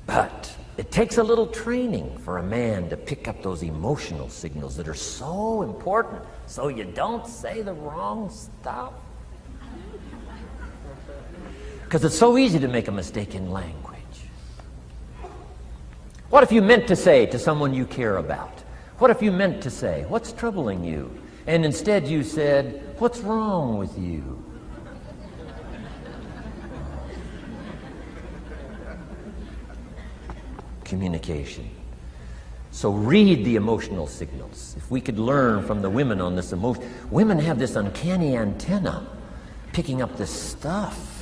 but it takes a little training for a man to pick up those emotional signals that are so important so you don't say the wrong stuff. Because it's so easy to make a mistake in language. What if you meant to say to someone you care about? What if you meant to say, "What's troubling you?" And instead you said, "What's wrong with you?" Communication. So read the emotional signals. If we could learn from the women on this emotion. Women have this uncanny antenna picking up this stuff.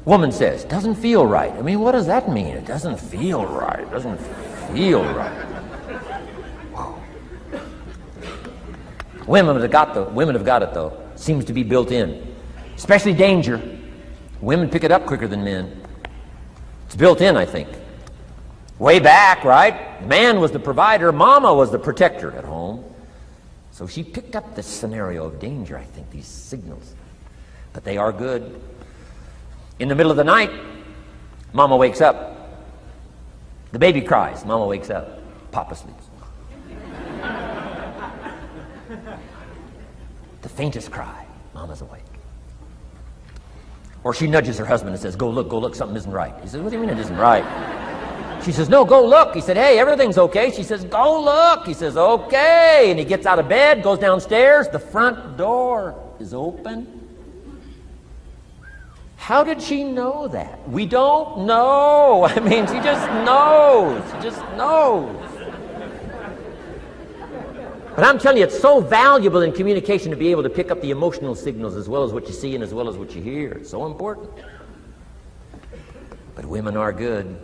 Woman says, doesn't feel right. I mean, what does that mean? It doesn't feel right. It doesn't feel right. Whoa. Women have got it, though. Seems to be built in. Especially danger. Women pick it up quicker than men. It's built in, I think. Way back, right? Man was the provider. Mama was the protector at home. So she picked up this scenario of danger, I think, these signals. But they are good. In the middle of the night, Mama wakes up. The baby cries. Mama wakes up. Papa sleeps. The faintest cry. Mama's awake. Or she nudges her husband and says, go look, something isn't right. He says, what do you mean it isn't right? She says, no, go look. He said, hey, everything's okay. She says, go look. He says, okay. And he gets out of bed, goes downstairs. The front door is open. How did she know that? We don't know. I mean, she just knows. She just knows. But I'm telling you, it's so valuable in communication to be able to pick up the emotional signals as well as what you see and as well as what you hear. It's so important. But women are good.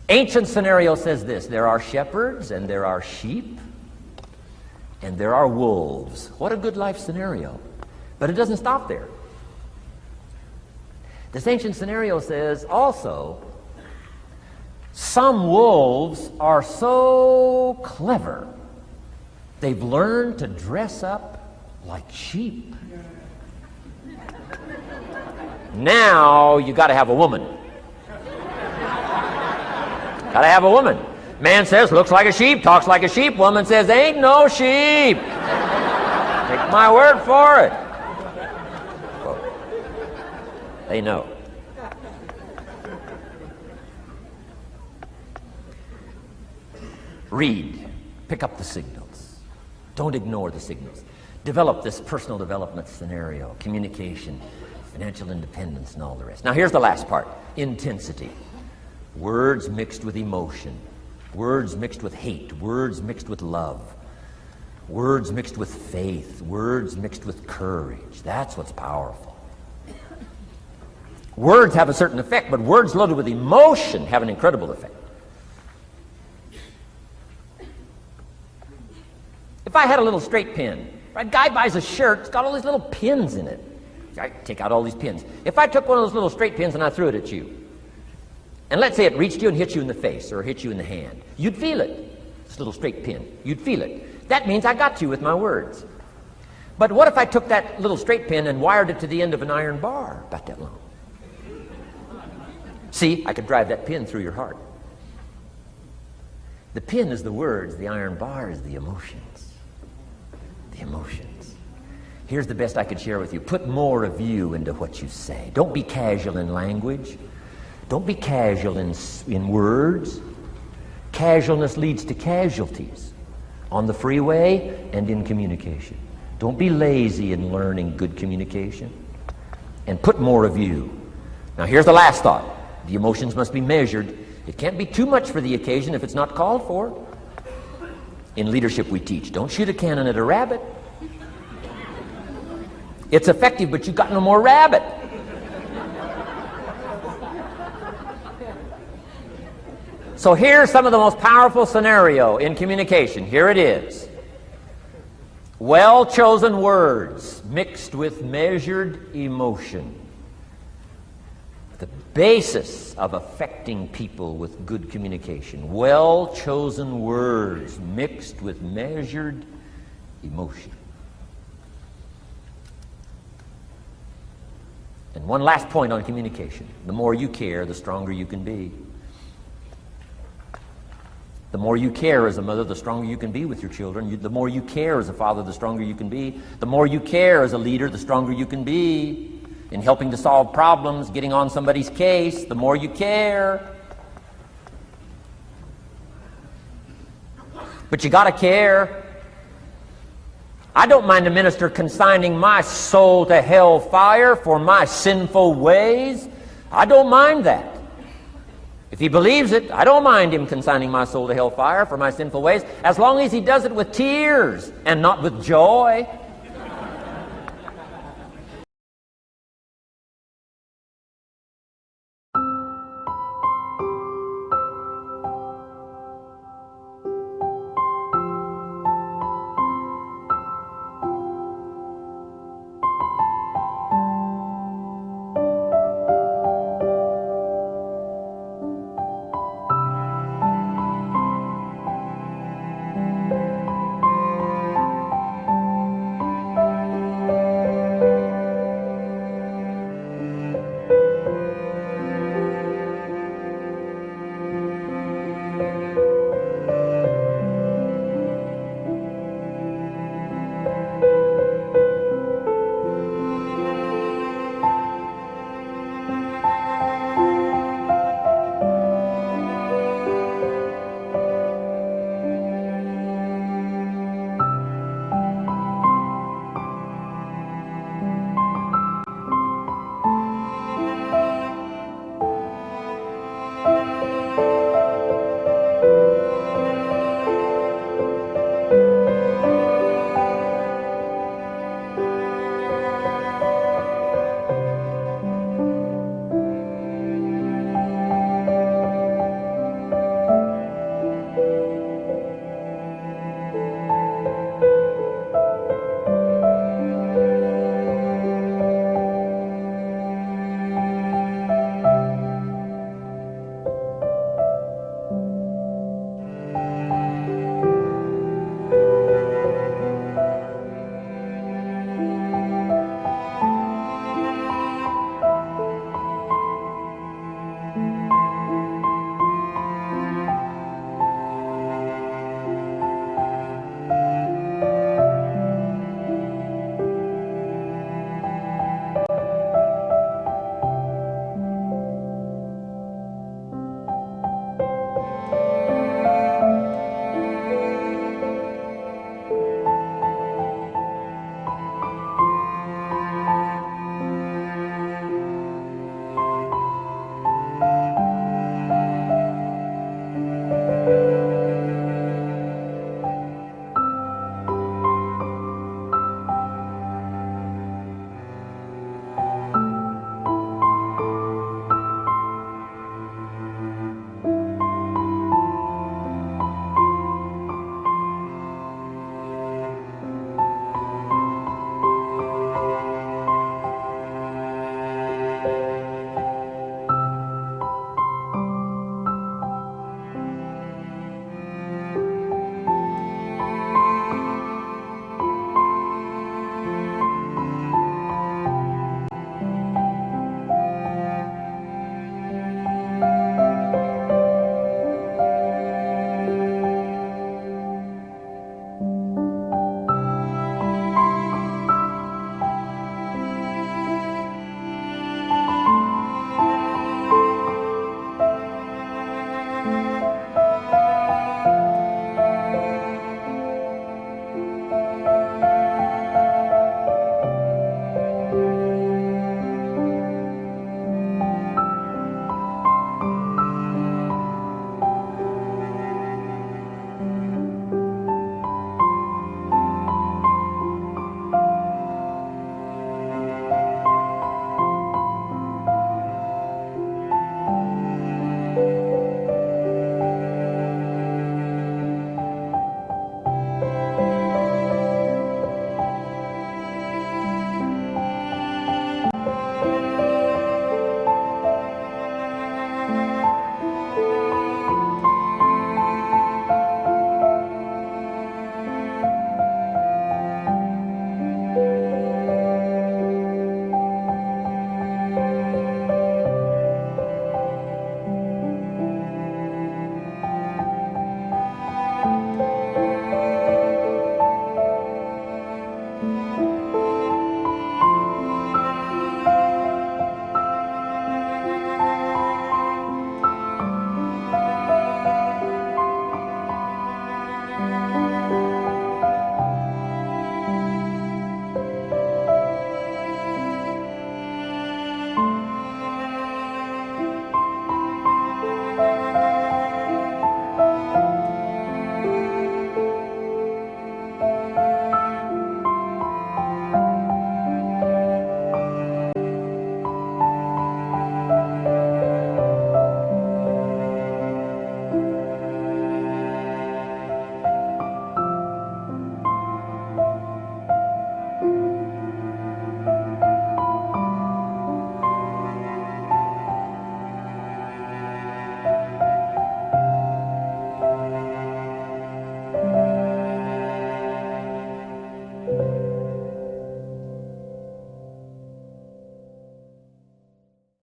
Ancient scenario says this: there are shepherds and there are sheep and there are wolves. What a good life scenario. But it doesn't stop there. This ancient scenario says also, some wolves are so clever, they've learned to dress up like sheep. Now you got to have a woman. Got to have a woman. Man says, looks like a sheep, talks like a sheep. Woman says, ain't no sheep. Take my word for it. They know. Read. Pick up the signals. Don't ignore the signals. Develop this personal development scenario, communication, financial independence, and all the rest. Now here's the last part. Intensity. Words mixed with emotion. Words mixed with hate. Words mixed with love. Words mixed with faith. Words mixed with courage. That's what's powerful. Words have a certain effect, but words loaded with emotion have an incredible effect. If I had a little straight pin, a guy buys a shirt, it's got all these little pins in it. I take out all these pins. If I took one of those little straight pins and I threw it at you, and let's say it reached you and hit you in the face or hit you in the hand, you'd feel it. This little straight pin, you'd feel it. That means I got you with my words. But what if I took that little straight pin and wired it to the end of an iron bar about that long? See, I could drive that pin through your heart. The pin is the words, the iron bar is the emotions. The emotions. Here's the best I could share with you. Put more of you into what you say. Don't be casual in language. Don't be casual in words. Casualness leads to casualties on the freeway and in communication. Don't be lazy in learning good communication. And put more of you. Now here's the last thought. The emotions must be measured. It can't be too much for the occasion if it's not called for. In leadership we teach, don't shoot a cannon at a rabbit. It's effective, but you've got no more rabbit. So here's some of the most powerful scenario in communication. Here it is. Well-chosen words mixed with measured emotion. The basis of affecting people with good communication. Well-chosen words mixed with measured emotion. And one last point on communication. The more you care, the stronger you can be. The more you care as a mother, the stronger you can be with your children. The more you care as a father, the stronger you can be. The more you care as a leader, the stronger you can be. In helping to solve problems, getting on somebody's case, the more you care. But you got to care. I don't mind a minister consigning my soul to hell fire for my sinful ways. I don't mind that. If he believes it, I don't mind him consigning my soul to hell fire for my sinful ways, as long as he does it with tears and not with joy.